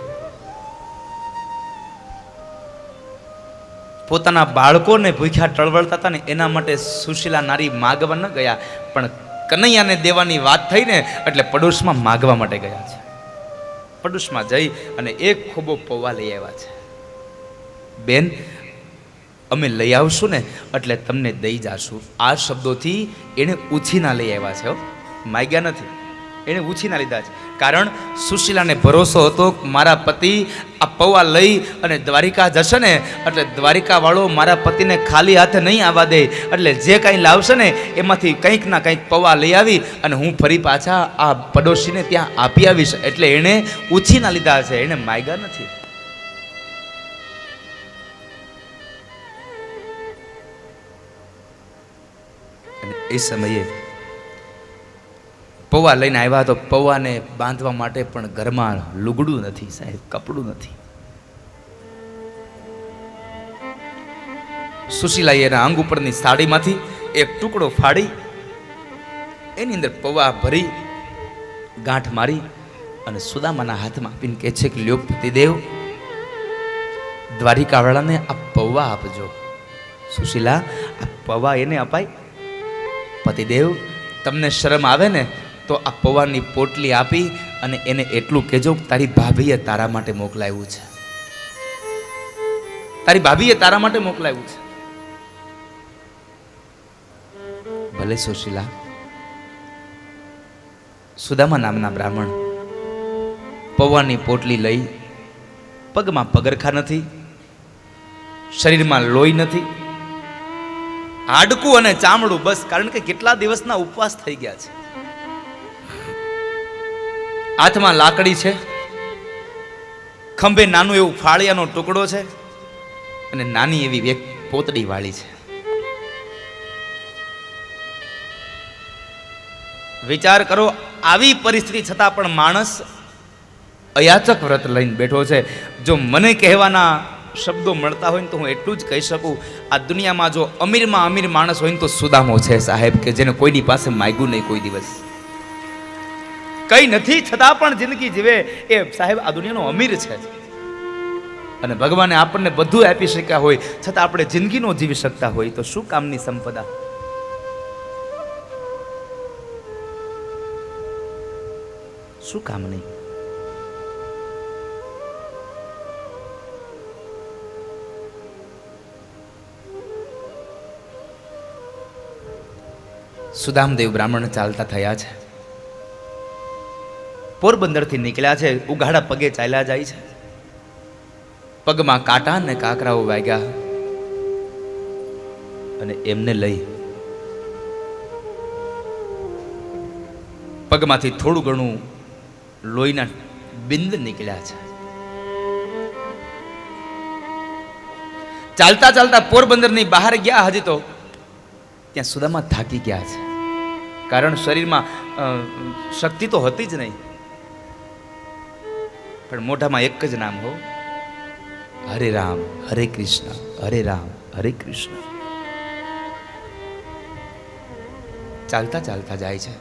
પોતાના બાળકોને ભૂખ્યા ટળવળતા હતા ને એના માટે સુશીલા નારી માગવા ન ગયા, પણ કનૈયાને દેવાની વાત થઈ ને એટલે પડોશમાં માગવા માટે ગયા છે. પડોશમાં જઈ અને એક ખોબો પૌવા લઈ આવ્યા છે. બેન, અમે લઈ આવશું ને એટલે તમને દઈ જાશું. આ શબ્દોથી એને ઉછીના લઈ આવ્યા છે. માગ્યા નથી, એને ઉછીના લીધા છે. કારણ સુશીલાને ભરોસો હતો મારા પતિ આ પૌવા લઈ અને દ્વારિકા જશે ને એટલે દ્વારિકા વાળો મારા પતિને ખાલી હાથે નહીં આવવા દે. એટલે જે કાંઈ લાવશે ને એમાંથી કંઈક ના કંઈક પૌવા લઈ આવી અને હું ફરી પાછા આ પડોશીને ત્યાં આપી આવીશ. એટલે એણે ઉછીના લીધા છે, એને માગ્યા નથી. એ સમયે પૌવા લઈને આવ્યા તો પૌવાને બાંધવા માટે પણ ઘરમાં લુગડું નથી સાહેબ, કપડું નથી. સુશીલાએ એના અંગ ઉપરની સાડીમાંથી એક ટુકડો ફાડી એની અંદર પૌવા ભરી ગાંઠ મારી અને સુદામાના હાથમાં આપીને કહે છે કે લ્યો પતિદેવ, દ્વારિકાવાળાને આ પૌવા આપજો. સુશીલા, આ પૌવા એને અપાય? પતિદેવ, તમને શરમ આવે ને તો આ પૌવાની પોટલી આપી અને એને એટલું કહેજો તારી ભાભીએ તારા માટે મોકલાવ્યું છે. તારી ભાભીએ તારા માટે મોકલાવ્યું છે. ભલે સુશીલા. સુદામા નામના બ્રાહ્મણ પૌવાની પોટલી લઈ, પગમાં પગરખા નથી, શરીરમાં લોહી નથી, હાડકું અને ચામડું બસ. કારણ કે કેટલા દિવસના ઉપવાસ થઈ ગયા છે. હાથમાં લાકડી છે, ખંભે નાનું એવું ફાળિયાનો ટુકડો છે અને નાની એવી એક પોતડી વાળી છે. વિચાર કરો, આવી પરિસ્થિતિ છતાં પણ માણસ અયાચક વ્રત લઈને બેઠો છે. જો મને કહેવાના શબ્દો મળતા હોય ને તો હું એટલું જ કહી શકું, આ દુનિયામાં જો અમીરમાં અમીર માણસ હોય ને તો સુદામો છે સાહેબ, કે જેને કોઈની પાસે માગ્યું નહીં કોઈ દિવસ. કઈ નથી છતાં પણ જિંદગી જીવે એ સાહેબ આ દુનિયાનો અમીર છે. અને ભગવાને આપણને બધું આપી શક્યા હોય છતાં આપણે જિંદગી નો જીવી શકતા હોય તો શું કામની સંપદા? શું કામ નહીં? સુદામદેવ બ્રાહ્મણ ચાલતા થયા છે, પોરબંદરથી નીકળ્યા છે, ઉઘાડા પગે ચાલ્યા જાય છે. પગમાં કાંટા ને કાંકરાઓ વાગ્યા અને એમને લઈ પગમાંથી થોડું ઘણું લોહીના બિંદ નીકળ્યા છે. ચાલતા ચાલતા પોરબંદરની બહાર ગયા. હજી તો ત્યાં સુદામા થાકી ગયા છે, કારણ શરીરમાં શક્તિ તો હતી જ નહીં. પણ મોઢામાં એક જ નામ હો, હરે રામ હરે કૃષ્ણ, હરે રામ હરે કૃષ્ણ. ચાલતા ચાલતા જાય છે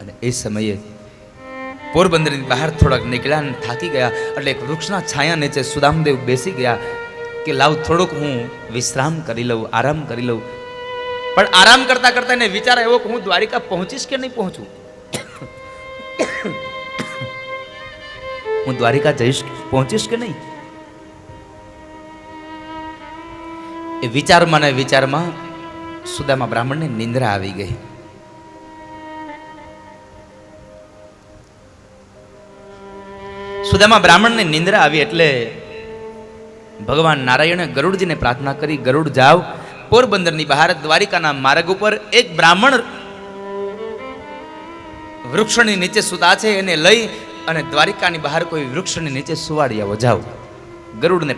અને એ સમયે પોરબંદરની બહાર થોડાક નીકળ્યા અને થાકી ગયા એટલે એક વૃક્ષના છાયા નીચે સુદામદેવ બેસી ગયા કે લાવ થોડોક હું વિશ્રામ કરી લઉં, આરામ કરી લઉં. પણ આરામ કરતા કરતા એને વિચાર આવ્યો કે હું દ્વારિકા પહોંચીશ કે નહીં પહોંચું. હું દ્વારિકા જઈશ, પહોંચીશ કે નહીં? એ વિચારમાં ને વિચારમાં સુદામા બ્રાહ્મણને નિંદ્રા આવી ગઈ. સુદામા બ્રાહ્મણને નિંદ્રા આવી એટલે ભગવાન નારાયણે ગરુડજીને પ્રાર્થના કરી, ગરુડ જાવ પોરબંદરની બહાર દ્વારિકાના માર્ગ ઉપર એક બ્રાહ્મણ વૃક્ષની નીચે સુતા છે, એને લઈ અને દ્વારિકાની બહાર કોઈ વૃક્ષની નીચે સુવાડી આવો, જાઓ. ગરુડને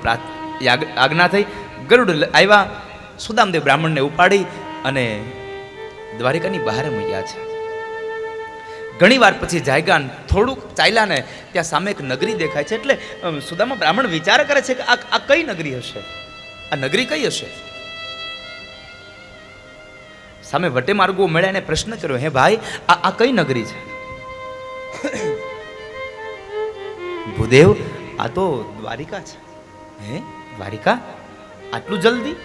આજ્ઞા થઈ. ગરુડ આવ્યા, સુદામદેવ બ્રાહ્મણને ઉપાડી અને દ્વારિકાની બહાર મૂક્યા છે. ઘણી વાર પછી જાયગા થોડુંક ચાલ્યા ને ત્યાં સામે એક નગરી દેખાય છે. એટલે સુદામા બ્રાહ્મણ વિચાર કરે છે કે આ કઈ નગરી હશે, આ નગરી કઈ હશે? સામે વટે માર્ગો મળ્યા ને પ્રશ્ન કર્યો, હે ભાઈ આ કઈ નગરી છે? ભૂદેવ, આ તો દ્વારિકા છે. હે, દ્વારિકા? આટલું જલ્દી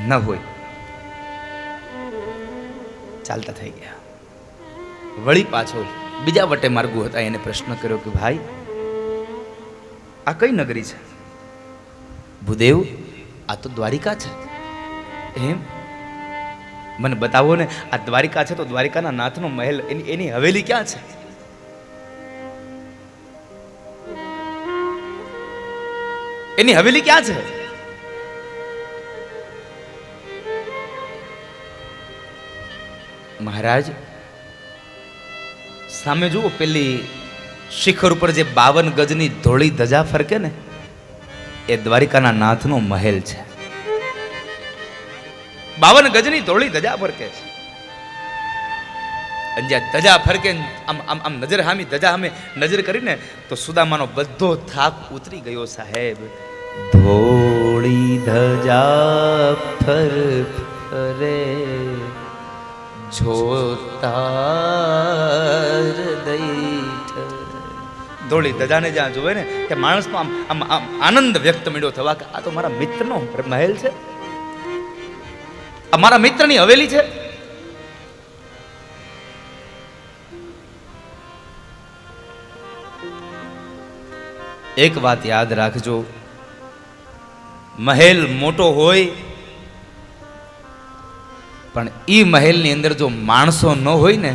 ન હોય. ચાલતા થઈ ગયા. વળી પાછો બીજા વટે માર્ગો હતા, એને પ્રશ્ન કર્યો કે ભાઈ આ કઈ નગરી છે? ભૂદેવ, આ તો દ્વારિકા છે. એમ? મને બતાવો ને, આ દ્વારિકા છે તો દ્વારિકાના નાથનો મહેલ, એની હવેલી ક્યાં છે? એની હવેલી ક્યાં છે? મહારાજ, સામે જુઓ, પેલી શિખર ઉપર જે 52 ગજની ધોળી ધજા ફરકે ને, એ દ્વારિકાના નાથનો મહેલ છે. 52 ગજની ધોળી ધજા ફરકે છે. અને જ્યાં ધજા ફરકે આમ આમ આમ નજર હામી ધજા સામે નજર કરીને તો સુદામાનો બધો થાક ઉતરી ગયો. સાહેબ, ધોળી ધજા ફર ફરે જોતાર દઈઠ. ધોળી ધજાને જ્યાં જોવે ને ત્યાં માણસનો આમ આમ આમ આનંદ વ્યક્ત મળ્યો થવા કે આ તો મારા મિત્રનો મહેલ છે, આ મારા મિત્રની હવેલી છે. એક વાત યાદ રાખજો, મહેલ મોટો હોય પણ ઈ મહેલની અંદર જો માણસો ન હોય ને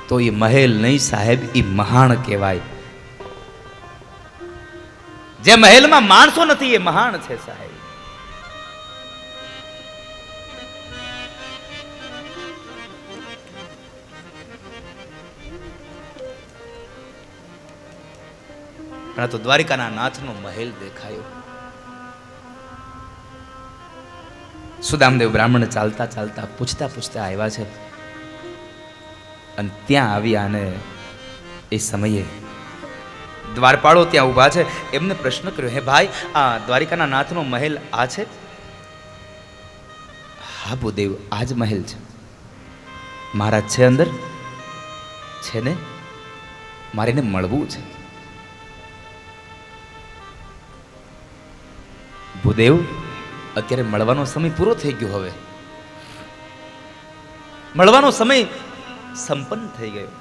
તો એ મહેલ નહીં સાહેબ, એ મહાણ કહેવાય. જે મહેલમાં માણસો નથી એ મહાણ છે સાહેબ. પણ તો દ્વારિકાના નાથનો મહેલ દેખાયો. સુદામદેવ બ્રાહ્મણ ચાલતા ચાલતા પૂછતા પૂછતા આવ્યા છે અને ત્યાં આવ્યા અને એ સમયે દ્વારપાળો ત્યાં ઊભા છે. એમને પ્રશ્ન કર્યો, હે ભાઈ, આ દ્વારિકાના નાથનો મહેલ આ છે? હા ભૂદેવ, આ જ મહેલ છે. મહારાજ છે અંદર? છે ને, મારે એને મળવું છે. ભૂદેવ, અત્યારે મળવાનો સમય પૂરો થઈ ગયો, હવે મળવાનો સમય સંપન્ન થઈ ગયો.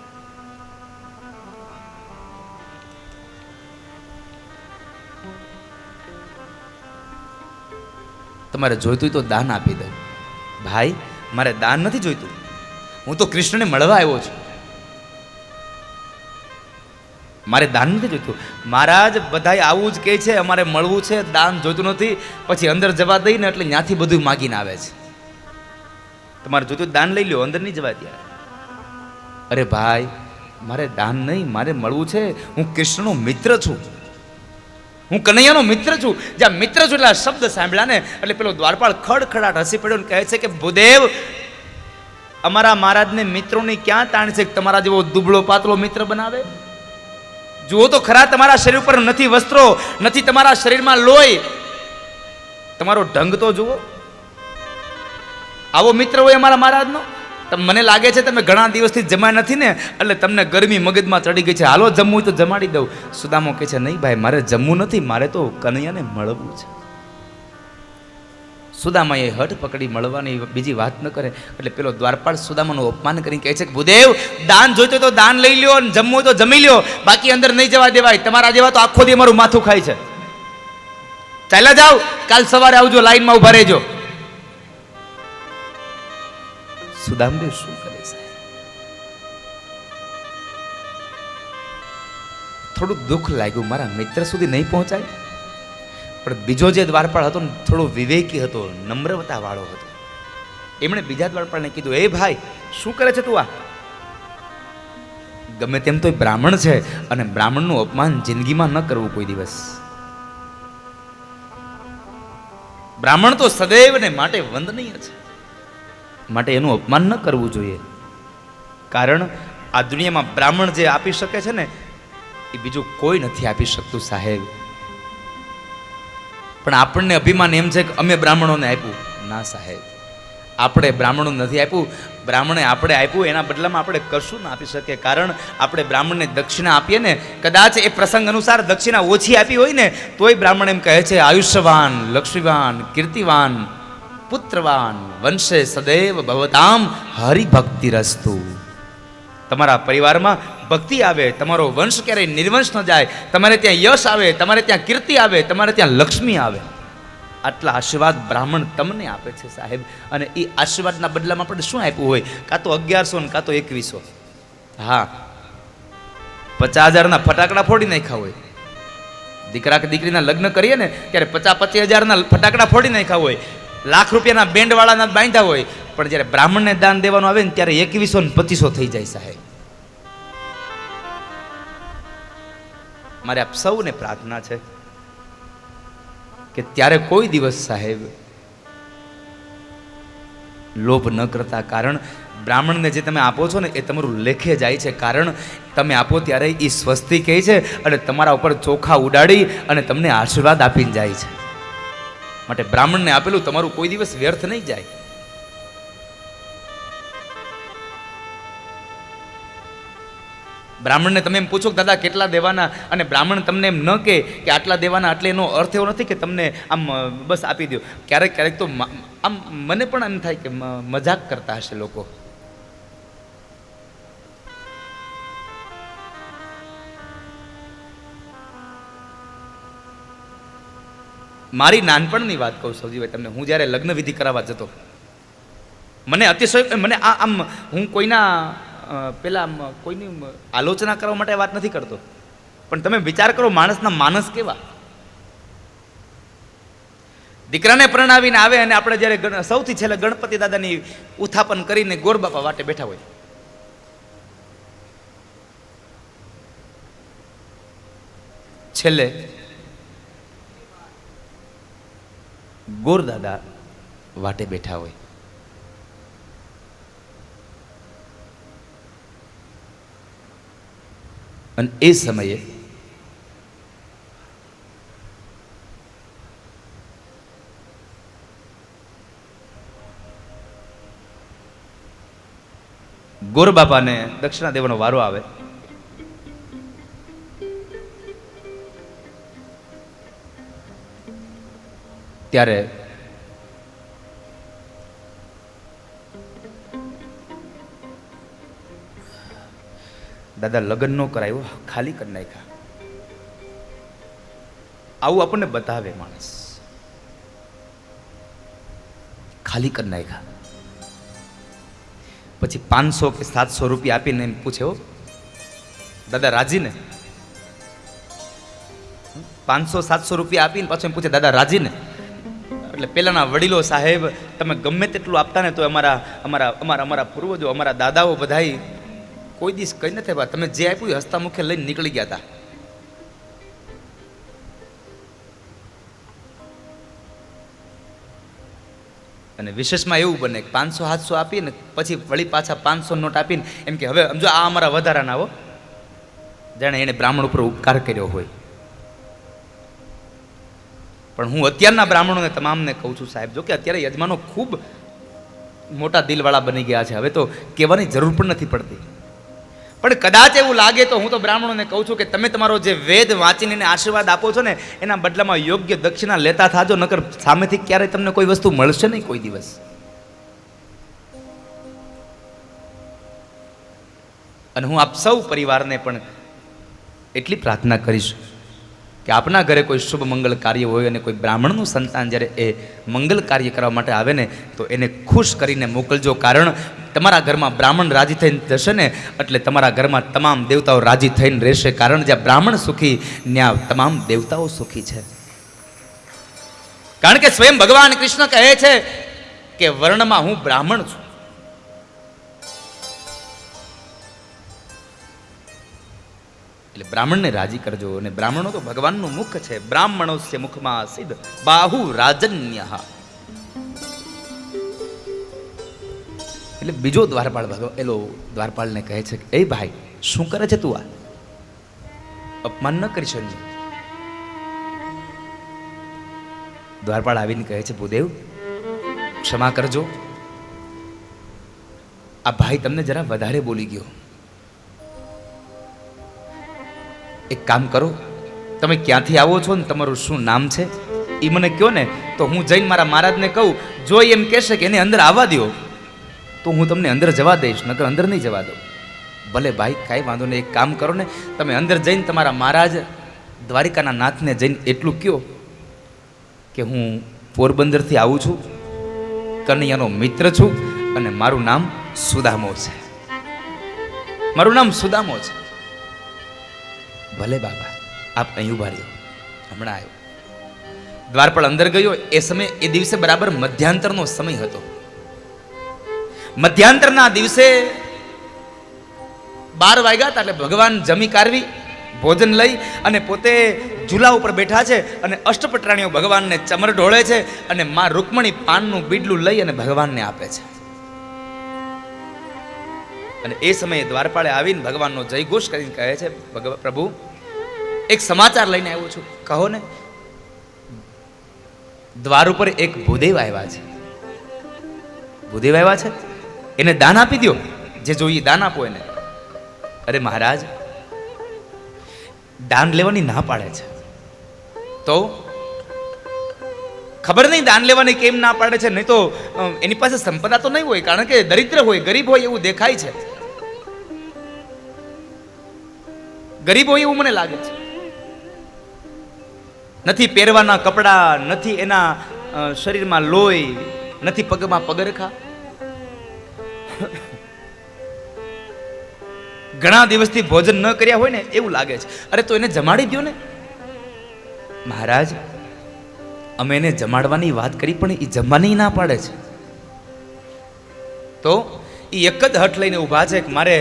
તમારે જોઈતું તો દાન આપી દઉં. ભાઈ, મારે દાન નથી જોઈતું, હું તો કૃષ્ણને મળવા આવ્યો છું. મારે દાન નથી જોઈતું. મહારાજ બધાય આવું જ કહે છે, અમારે મળવું છે, દાન જોઈતું નથી. પછી અંદર જવા દઈને એટલે ત્યાંથી બધું માગીને આવે છે. તમારે જોઈતું દાન લઈ લો, અંદર નહીં જવા દે. અરે ભાઈ, મારે દાન નહીં, મારે મળવું છે. હું કૃષ્ણનો મિત્ર છું, હું કનૈયાનો મિત્ર છું. જ્યાં મિત્ર છું એટલે આ શબ્દ સાંભળ્યા ને એટલે પેલો દ્વારપાળ ખડખડાટ હસી પડ્યો ને કહે છે કે ભૂદેવ, અમારા મહારાજને મિત્રોની ક્યાં તાણ છે? તમારા જેવો દુબળો પાતળો મિત્ર બનાવે? જુઓ તો ખરા, તમારા શરીર ઉપર નથી વસ્ત્રો, નથી તમારા શરીરમાં લોહી, તમારો ઢંગ તો જુઓ. આવો મિત્ર હોય અમારા મહારાજનો? મને લાગે છે તમે ઘણા દિવસથી જમ્યા નથી ને એટલે તમને ગરમી મગજમાં ચડી ગઈ છે. હાલો જમવું તો જમાડી દઉં. સુદામો કહે છે, નહીં ભાઈ, મારે જમવું નથી, મારે તો કનૈયાને મળવું છે. સુદામાએ હઠ પકડી મળવાની બીજી વાત ન કરે એટલે પેલો દ્વારપાળ સુદામાનું અપમાન કરીને કહે છે કે ભૂદેવ, દાન જોઈતો તો દાન લઈ લ્યો, અને જમવું હોય તો જમી લ્યો, બાકી અંદર નહીં જવા દેવાય. તમારા જેવા તો આખો દી મારું માથું ખાય છે. ચાલ્યા જાઓ, કાલ સવારે આવજો, લાઈનમાં ઉભા રહેજો. સુદામદેવ શું કરે છે? થોડું દુઃખ લાગ્યું, મારા મિત્ર સુધી નહીં પહોંચાય. પણ બીજો જે દ્વારપાળ હતો ને થોડો વિવેકી હતો, નમ્રતા વાળો હતો. એમણે બીજા દ્વારપાળને કીધું, એ ભાઈ શું કરે છે તું? આ ગમે તેમ તો એ બ્રાહ્મણ છે, અને બ્રાહ્મણનું અપમાન જિંદગીમાં ન કરવું કોઈ દિવસ. બ્રાહ્મણ તો સદૈવ ને માટે વંદનીય છે, માટે એનું અપમાન ન કરવું જોઈએ. કારણ આ દુનિયામાં બ્રાહ્મણ જે આપી શકે છે ને એ બીજું કોઈ નથી આપી શકતું સાહેબ. પણ આપણને અભિમાન એમ છે કે અમે બ્રાહ્મણોને આપ્યું. ના સાહેબ, આપણે બ્રાહ્મણો નથી આપ્યું, બ્રાહ્મણે આપણે આપ્યું. એના બદલામાં આપણે કશું ના આપી શકીએ. કારણ આપણે બ્રાહ્મણને દક્ષિણા આપીએ ને, કદાચ એ પ્રસંગ અનુસાર દક્ષિણા ઓછી આપી હોય ને તોય બ્રાહ્મણ એમ કહે છે, આયુષ્યવાન, લક્ષ્મીવાન, કીર્તિવાન, પુત્રવાન, વંશે સદૈવ ભવતામ હરિભક્તિ રસ્તુ. તમારા પરિવારમાં ભક્તિ આવે, તમારો વંશ ક્યારેય નિર્વંશ ન જાય, તમારે ત્યાં યશ આવે, તમારે ત્યાં કીર્તિ આવે, તમારે ત્યાં લક્ષ્મી આવે. આટલા આશીર્વાદ બ્રાહ્મણ તમને આપે છે સાહેબ. અને એ આશીર્વાદના બદલામાં આપણે શું આપ્યું હોય? કાં તો 1100 ને કાં તો 2100. હા, 50,000ના ફટાકડા ફોડી નાખ્યા હોય. દીકરા કે દીકરીના લગ્ન કરીએ ને ત્યારે 50-25,000ના ફટાકડા ફોડી નાખ્યા હોય, લાખ રૂપિયાના બેન્ડવાળાના બાંધ્યા હોય. પણ જ્યારે બ્રાહ્મણને દાન દેવાનું આવે ને ત્યારે 2100 ને 2500 થઈ જાય સાહેબ. મારે આપ સૌને પ્રાર્થના છે કે ત્યારે કોઈ દિવસ સાહેબ લોભ ન કરતા. કારણ બ્રાહ્મણને જે તમે આપો છો ને એ તમારું લેખે જાય છે. કારણ તમે આપો ત્યારે એ સ્વસ્તિ કહે છે અને તમારા ઉપર ચોખા ઉડાડી અને તમને આશીર્વાદ આપીને જાય છે. માટે બ્રાહ્મણને આપેલું તમારું કોઈ દિવસ વ્યર્થ નહીં જાય. બ્રાહ્મણને તમે એમ પૂછો કે દાદા કેટલા દેવાના, અને બ્રાહ્મણ તમને એમ ન કહે કે આટલા દેવાના, એટલે એનો અર્થ એવો નથી કે તમને આમ બસ આપી દો. ક્યારેક ક્યારેક તો આમ મને પણ એમ થાય કે મજાક કરતા હશે લોકો. મારી નાનપણની વાત કહું સૌજીભાઈ તમને. હું જ્યારે લગ્ન વિધિ કરાવવા જતો, મને અતિશય મને આમ હું કોઈના પેલા કોઈની આલોચના કરવા માટે વાત નથી કરતો, પણ તમે વિચાર કરો માણસના માનસ કેવા. દીકરાને પરણાવીને આવે અને આપણે જ્યારે સૌથી છેલ્લે ગણપતિ દાદાની ઉત્થાપન કરીને ગોરબાપા વાટે બેઠા હોય. છેલ્લે ગોરદાદા વાટે બેઠા હોય. અને એ સમયે ગોરબાપાને દક્ષિણા દેવાનો વારો આવે. ત્યારે દાદા લગ્ન નો કરાયો, ખાલી કરી નાખ્યા. આવું આપણને બતાવે માણસ. ખાલી કરી નાખ્યા. પછી 500 કે 700 રૂપિયા આપીને એમ પૂછે, હો દાદા રાજી ને? 500-700 રૂપિયા આપીને પાછું એમ પૂછે, દાદા રાજી ને? એટલે પેલાના વડીલો સાહેબ તમે ગમે તેટલું આપતા ને તો અમારા પૂર્વજો, અમારા દાદાઓ બધાય કોઈ દિવસ કઈ નથી ભાઈ, તમે જે આપ્યું એ હસતા મુખે લઈને નીકળી ગયા હતા. અને વિશેષમાં એવું બને કે 500-700 આપીને પછી વળી પાછા 500 નોટ આપીને એમ કે હવે સમજો આ અમારા વધારાના હો, જાણે એને બ્રાહ્મણ ઉપર ઉપકાર કર્યો હોય. પણ હું અત્યારના બ્રાહ્મણોને તમામને કહું છું સાહેબ, જો કે અત્યારે યજમાનો ખૂબ મોટા દિલવાળા બની ગયા છે, હવે તો કહેવાની જરૂર પણ નથી પડતી. પણ કદાચ એવું લાગે તો હું તો બ્રાહ્મણોને કહું છું કે તમે તમારો જે વેદ વાંચીને એને આશીર્વાદ આપો છો ને એના બદલામાં યોગ્ય દક્ષિણા લેતા થાજો, નકર સામેથી ક્યારેય તમને કોઈ વસ્તુ મળશે નહીં કોઈ દિવસ. અને હું આપ સૌ પરિવારને પણ એટલી પ્રાર્થના કરીશ કે આપના ઘરે કોઈ શુભ મંગલ કાર્ય હોય અને કોઈ બ્રાહ્મણનું સંતાન જ્યારે એ મંગલ કાર્ય કરવા માટે આવે ને તો એને ખુશ કરીને મોકલજો. કારણ તમારા ઘરમાં બ્રાહ્મણ રાજી થઈને જશે ને એટલે તમારા ઘરમાં તમામ દેવતાઓ રાજી થઈને રહેશે. કારણ જ્યાં બ્રાહ્મણ સુખી ત્યાં તમામ દેવતાઓ સુખી છે. કારણ કે સ્વયં ભગવાન કૃષ્ણ કહે છે કે વર્ણમાં હું બ્રાહ્મણ છું. એટલે બ્રાહ્મણને રાજી કરજો. અને બ્રાહ્મણો તો ભગવાનનું મુખ છે. બ્રાહ્મણોસ્ય મુખમાં સિદ્ધ બાહુ રાજન્ય. એટલે બીજો દ્વારપાળ દ્વારપાળને કહે છે કે એ ભાઈ શું કરે છે તું? આ અપમાન ન કરી શકજે. દ્વારપાળ આવીને કહે છે ભૂદેવ ક્ષમા કરજો, આ ભાઈ તમને જરા વધારે બોલી ગયો. એક કામ કરો, તમે ક્યાંથી આવો છો ને તમારું શું નામ છે એ મને કહો ને તો હું જઈને મારા મહારાજને કહું. જો એમ કહેશે કે એને અંદર આવવા દો તો હું તમને અંદર જવા દઈશ, નકર અંદર નહીં જવા દઉં. ભલે ભાઈ કાંઈ વાંધો નહીં, એક કામ કરો ને તમે અંદર જઈને તમારા મહારાજ દ્વારિકાના નાથને જઈને એટલું કહો કે હું પોરબંદરથી આવું છું, કનૈયાનો મિત્ર છું અને મારું નામ સુદામો છે. મારું નામ સુદામો છે. ભલે બાબા આપ અહીં ઉભા રહ્યો, હમણાં આવ્યો. દ્વારપાળ અંદર ગયો. એ સમય એ દિવસે બરાબર મધ્યાંતરનો સમય હતો. મધ્યાંતરના દિવસે 12 વાગ્યા હતા. એટલે ભગવાન જમી કારવી ભોજન લઈ અને પોતે ઝૂલા ઉપર બેઠા છે અને અષ્ટપટરાણીઓ ભગવાનને ચમર ઢોળે છે અને માં રૂકમણી પાનનું બીડલું લઈ અને ભગવાનને આપે છે. અને એ સમયે દ્વારપાળે આવીને ભગવાનનો જયઘોષ કરીને કહે છે પ્રભુ એક સમાચાર લઈને આવ્યો છું, કહો ને. દ્વાર ઉપર એક ભૂદેવ આવ્યા છે. ભૂદેવ આવ્યા છે, એને દાન આપી દો, જે જોઈએ દાન આપો એને. અરે મહારાજ દાન લેવાની ના પાડે છે. તો ખબર નહીં દાન લેવાની કેમ ના પાડે છે. નહીં તો એની પાસે સંપદા તો નહીં હોય, કારણ કે દરિદ્ર હોય, ગરીબ હોય એવું દેખાય છે. ગરીબ હોય એવું મને લાગે છે. નથી પહેરવાના કપડા, નથી એના શરીરમાં લોહી, નથી પગમાં પગરખા. ઘણા દિવસથી ભોજન ન કર્યા હોય ને એવું લાગે છે. અરે તો એને જમાડી દો ને. મહારાજ અમે એને જમાડવાની વાત કરી પણ એ જમવાની ના પાડે છે. તો એ એક જ હઠ લઈને ઊભા છે કે મારે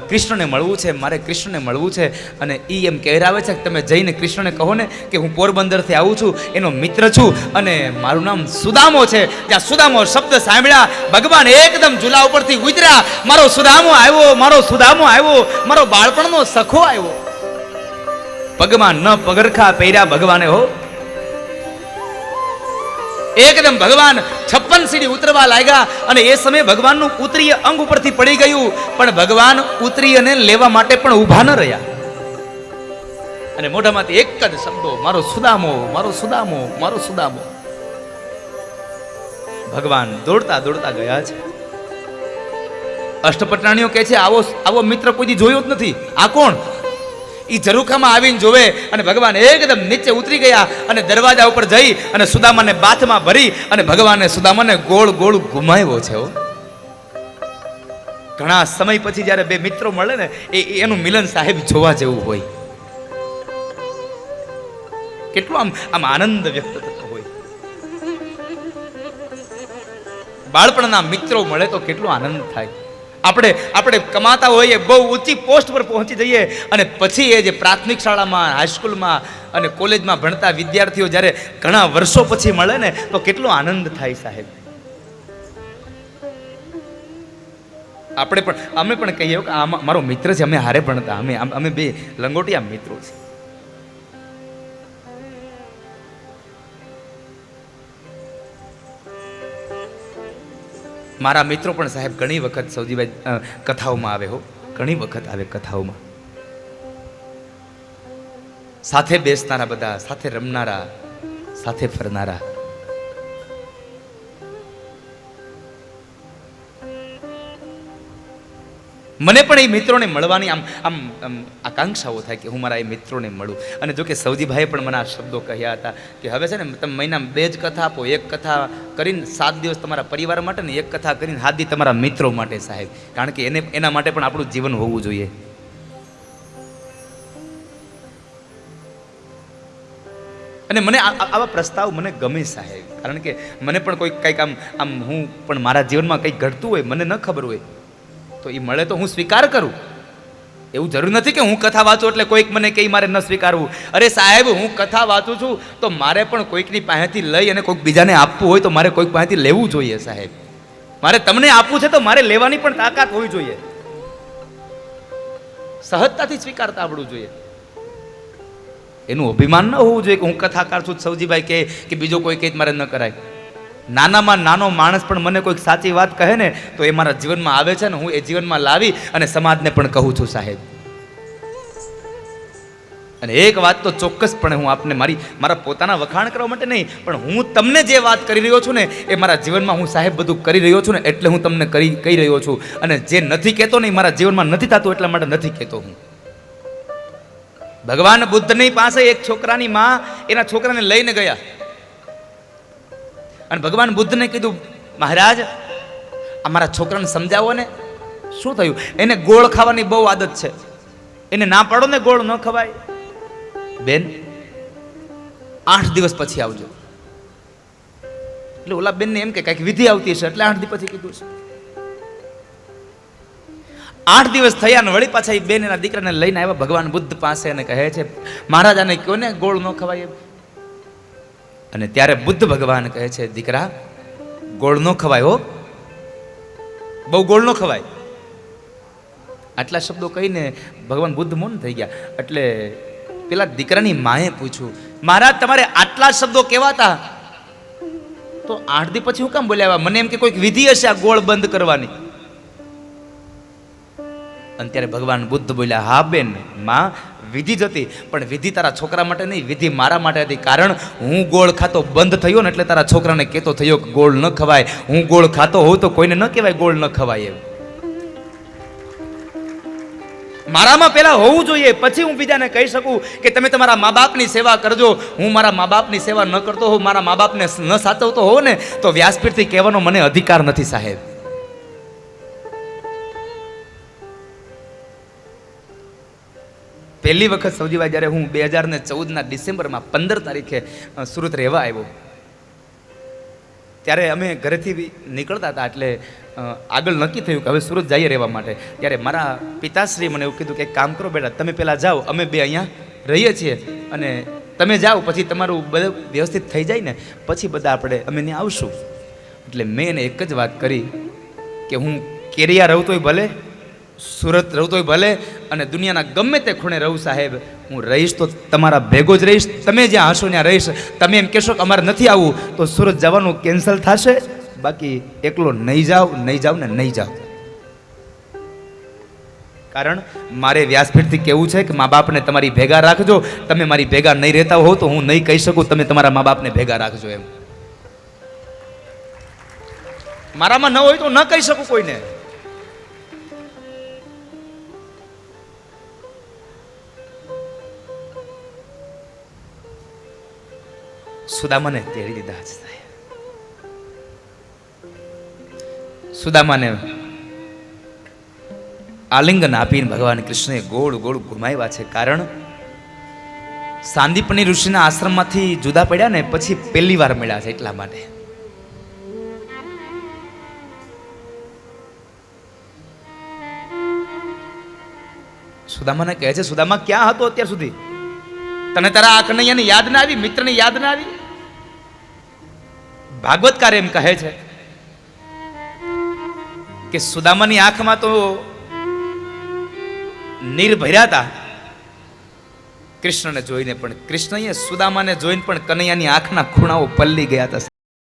કૃષ્ણને મળવું છે, મારે કૃષ્ણને મળવું છે. અને એ એમ કહેરાવે છે કે તમે જઈને કૃષ્ણને કહો ને કે હું પોરબંદરથી આવું છું, એનો મિત્ર છું અને મારું નામ સુદામો છે. ત્યાં સુદામો શબ્દ સાંભળ્યા ભગવાન એકદમ ઝૂલા ઉપરથી ઉતર્યા. મારો સુદામો આવ્યો, મારો સુદામો આવ્યો, મારો બાળપણનો સખો આવ્યો. પગમાં ન પગરખા પહેર્યા ભગવાને હો. એકદમ ભગવાન 56 સીડી ઉતરવા લાગ્યા. અને એ સમયે ભગવાનનું ઉતરીય અંગ ઉપરથી પડી ગયું, પણ ભગવાન ઉતરીયને લેવા માટે પણ ઊભા ન રહ્યા. અને મોઢામાંથી એક જ શબ્દો, મારો સુદામો, મારો સુદામો, મારો સુદામો. ભગવાન દોડતા દોડતા ગયા છે. અષ્ટપટરાણીઓ કહે છે આવો મિત્ર કોઈ જોયો જ નથી, આ કોણ? એ ઝરૂખામાં આવીને જોવે અને ભગવાન એકદમ નીચે ઉતરી ગયા અને દરવાજા ઉપર જઈ અને સુદામાને બાથમાં ભરી અને ભગવાને સુદામાને ગોળ ગોળ ઘુમાવ્યો છે. ઘણા સમય પછી જ્યારે બે મિત્રો મળે ને એનું મિલન સાહેબ જોવા જેવું હોય. કેટલો આમ આનંદ વ્યક્ત થતો હોય. બાળપણના મિત્રો મળે તો કેટલો આનંદ થાય. આપણે કમાતા હોઈએ, બહુ ઊંચી પોસ્ટ પર પહોંચી જઈએ અને પછી એ જે પ્રાથમિક શાળામાં, હાઈસ્કૂલમાં અને કોલેજમાં ભણતા વિદ્યાર્થીઓ જ્યારે ઘણા વર્ષો પછી મળે ને તો કેટલો આનંદ થાય સાહેબ. અમે પણ કહીએ કે આ મારો મિત્ર છે, અમે હારે ભણતા, અમે બે લંગોટિયા મિત્રો છે. મારા મિત્રો પણ સાહેબ ઘણી વખત સૌજીભાઈ કથાઓમાં આવે હો. ઘણી વખત આવે કથાઓમાં. સાથે બેસનારા બધા, સાથે રમનારા, સાથે ફરનારા. મને પણ એ મિત્રોને મળવાની આમ આમ આમ આકાંક્ષાઓ થાય કે હું મારા એ મિત્રોને મળું. અને જો કે સૌજીભાઈએ પણ મને આ શબ્દો કહ્યા હતા કે હવે છે ને તમે મહિનામાં 2 જ કથા આપો, એક કથા કરીને 7 દિવસ તમારા પરિવાર માટે ને એક કથા કરીને 7 દિવસ તમારા મિત્રો માટે સાહેબ, કારણ કે એના માટે પણ આપણું જીવન હોવું જોઈએ. અને મને આવા પ્રસ્તાવ મને ગમે સાહેબ, કારણ કે મને પણ કોઈ કંઈક આમ હું પણ મારા જીવનમાં કંઈક ઘટતું હોય, મને ન ખબર હોય તો એ મળે તો હું સ્વીકાર કરું. એવું જરૂર નથી કે હું કથા વાંચું એટલે કોઈક મને કંઈ મારે ન સ્વીકારવું. અરે સાહેબ, હું કથા વાંચું છું તો મારે પણ કોઈકની પાસેથી લઈ અને કોઈક બીજાને આપવું હોય તો મારે કોઈક પાસેથી લેવું જોઈએ સાહેબ. મારે તમને આપવું છે તો મારે લેવાની પણ તાકાત હોવી જોઈએ. સહજતાથી સ્વીકારતા આવડવું જોઈએ. એનું અભિમાન ન હોવું જોઈએ કે હું કથાકાર છું સૌજીભાઈ કે બીજો કોઈ કંઈ મારે ન કરાય. નાનામાં નાનો માણસ પણ મને કોઈક સાચી વાત કહે ને તો એ મારા જીવનમાં આવે છે ને હું એ જીવનમાં લાવી અને સમાજને પણ કહું છું સાહેબ. અને એક વાત તો ચોક્કસપણે હું આપને મારા પોતાના વખાણ કરવા માટે નહીં, પણ હું તમને જે વાત કરી રહ્યો છું ને એ મારા જીવનમાં હું સાહેબ બધું કરી રહ્યો છું ને એટલે હું તમને કહી રહ્યો છું. અને જે નથી કહેતો ને મારા જીવનમાં નથી થતું એટલા માટે નથી કહેતો હું. ભગવાન બુદ્ધની પાસે એક છોકરાની માં એના છોકરાને લઈને ગયા અને ભગવાન બુદ્ધને કીધું, મહારાજ અમારા છોકરાને સમજાવો ને. શું થયું? એને ગોળ ખાવાની બહુ આદત છે, એને ના પાડો ને ગોળ ન ખવાય. બેન 8 દિવસ પછી આવજો. એટલે ઓલા બેનને એમ કે કઈક વિધિ આવતી હશે એટલે 8 દિવસ પછી કીધું છે. 8 દિવસ થયા ને વળી પાછા એ બેન એના દીકરાને લઈને આવ્યા ભગવાન બુદ્ધ પાસે અને કહે છે, મહારાજ આને કહો ને ગોળ ન ખવાય. અને ત્યારે બુદ્ધ ભગવાન કહે છે, દીકરા ગોળ ન ખવાય હો, બહુ ગોળ ન ખવાય. આટલા શબ્દો કહીને ભગવાન બુદ્ધ મૌન થઈ ગયા. એટલે પેલા દીકરાની માએ પૂછ્યું, મહારાજ તમારે આટલા શબ્દો કહેવાતા તો 8 દિવસ પછી હું કામ બોલ્યા? મને એમ કે કોઈક વિધિ હશે આ ગોળ બંધ કરવાની. અને ત્યારે ભગવાન બુદ્ધ બોલ્યા, હા બેન માં વિધિ જ હતી, પણ વિધિ તારા છોકરા માટે નહીં, વિધિ મારા માટે હતી. કારણ હું ગોળ ખાતો બંધ થયો ને એટલે તારા છોકરાને કહેતો થયો કે ગોળ ન ખવાય. હું ગોળ ખાતો હોઉં તો કોઈને ન કહેવાય ગોળ ન ખવાય એમ. મારામાં પેલા હોવું જોઈએ પછી હું બીજાને કહી શકું કે તમે તમારા મા બાપની સેવા કરજો. હું મારા મા બાપની સેવા ન કરતો હોઉં, મારા મા બાપને ન સાચવતો હોઉં ને તો વ્યાસપીઠથી કહેવાનો મને અધિકાર નથી સાહેબ. પહેલી વખત સૌજીભાઈ જ્યારે હું 2014ના ડિસેમ્બરમાં 15 તારીખે સુરત રહેવા આવ્યો ત્યારે અમે ઘરેથી નીકળતા હતા. એટલે આગળ નક્કી થયું કે હવે સુરત જઈએ રહેવા માટે. ત્યારે મારા પિતાશ્રી મને એવું કીધું કે એક કામ કરો બેટા, તમે પહેલાં જાઓ, અમે બે અહીંયા રહીએ છીએ અને તમે જાઓ પછી તમારું બધું વ્યવસ્થિત થઈ જાય ને પછી બધા અમે ત્યાં આવશું. એટલે મેં એને એક જ વાત કરી કે હું કેરિયા રહું તોય ભલે, સુરત રહું તોય ભલે અને દુનિયાના ગમે તે ખૂણે રહું સાહેબ, હું રહીશ તો તમારા ભેગો જ રહીશ. તમે જ્યાં હશો ત્યાં રહીશ. તમે એમ કહેશો કે અમારે નથી આવવું તો સુરત જવાનું કેન્સલ થશે, બાકી એકલો નહીં જાઓ ને નહીં જાઓ. કારણ મારે વ્યાસપીઠથી કહેવું છે કે મા બાપને તમારી ભેગા રાખજો. તમે મારી ભેગા નહીં રહેતા હો તો હું નહીં કહી શકું તમે તમારા મા બાપને ભેગા રાખજો એમ. મારામાં ન હોય તો ન કહી શકું કોઈને. સુદામાને તેડી દીધા છે. સુદામાને આલિંગન આપીને ભગવાન કૃષ્ણએ ગોળ ગોળ ઘુમાવ્યા છે. કારણ સાંદીપની ઋષિના આશ્રમમાંથી જુદા પડ્યા ને પછી પહેલી વાર મળ્યા છે એટલા માટે. સુદામાને કહે છે, સુદામા ક્યાં હતો અત્યાર સુધી? તને તારા આ કનૈયાની યાદ ના આવી? મિત્રની યાદ ના આવી? ભાગવતકાર એમ કહે છે કે સુદામાની આંખમાં તો નીર ભર્યા હતા કૃષ્ણને જોઈને, પણ કૃષ્ણએ સુદામાને જોઈને પણ કનૈયાની આંખના ખૂણાઓ પલ્લી ગયા હતા.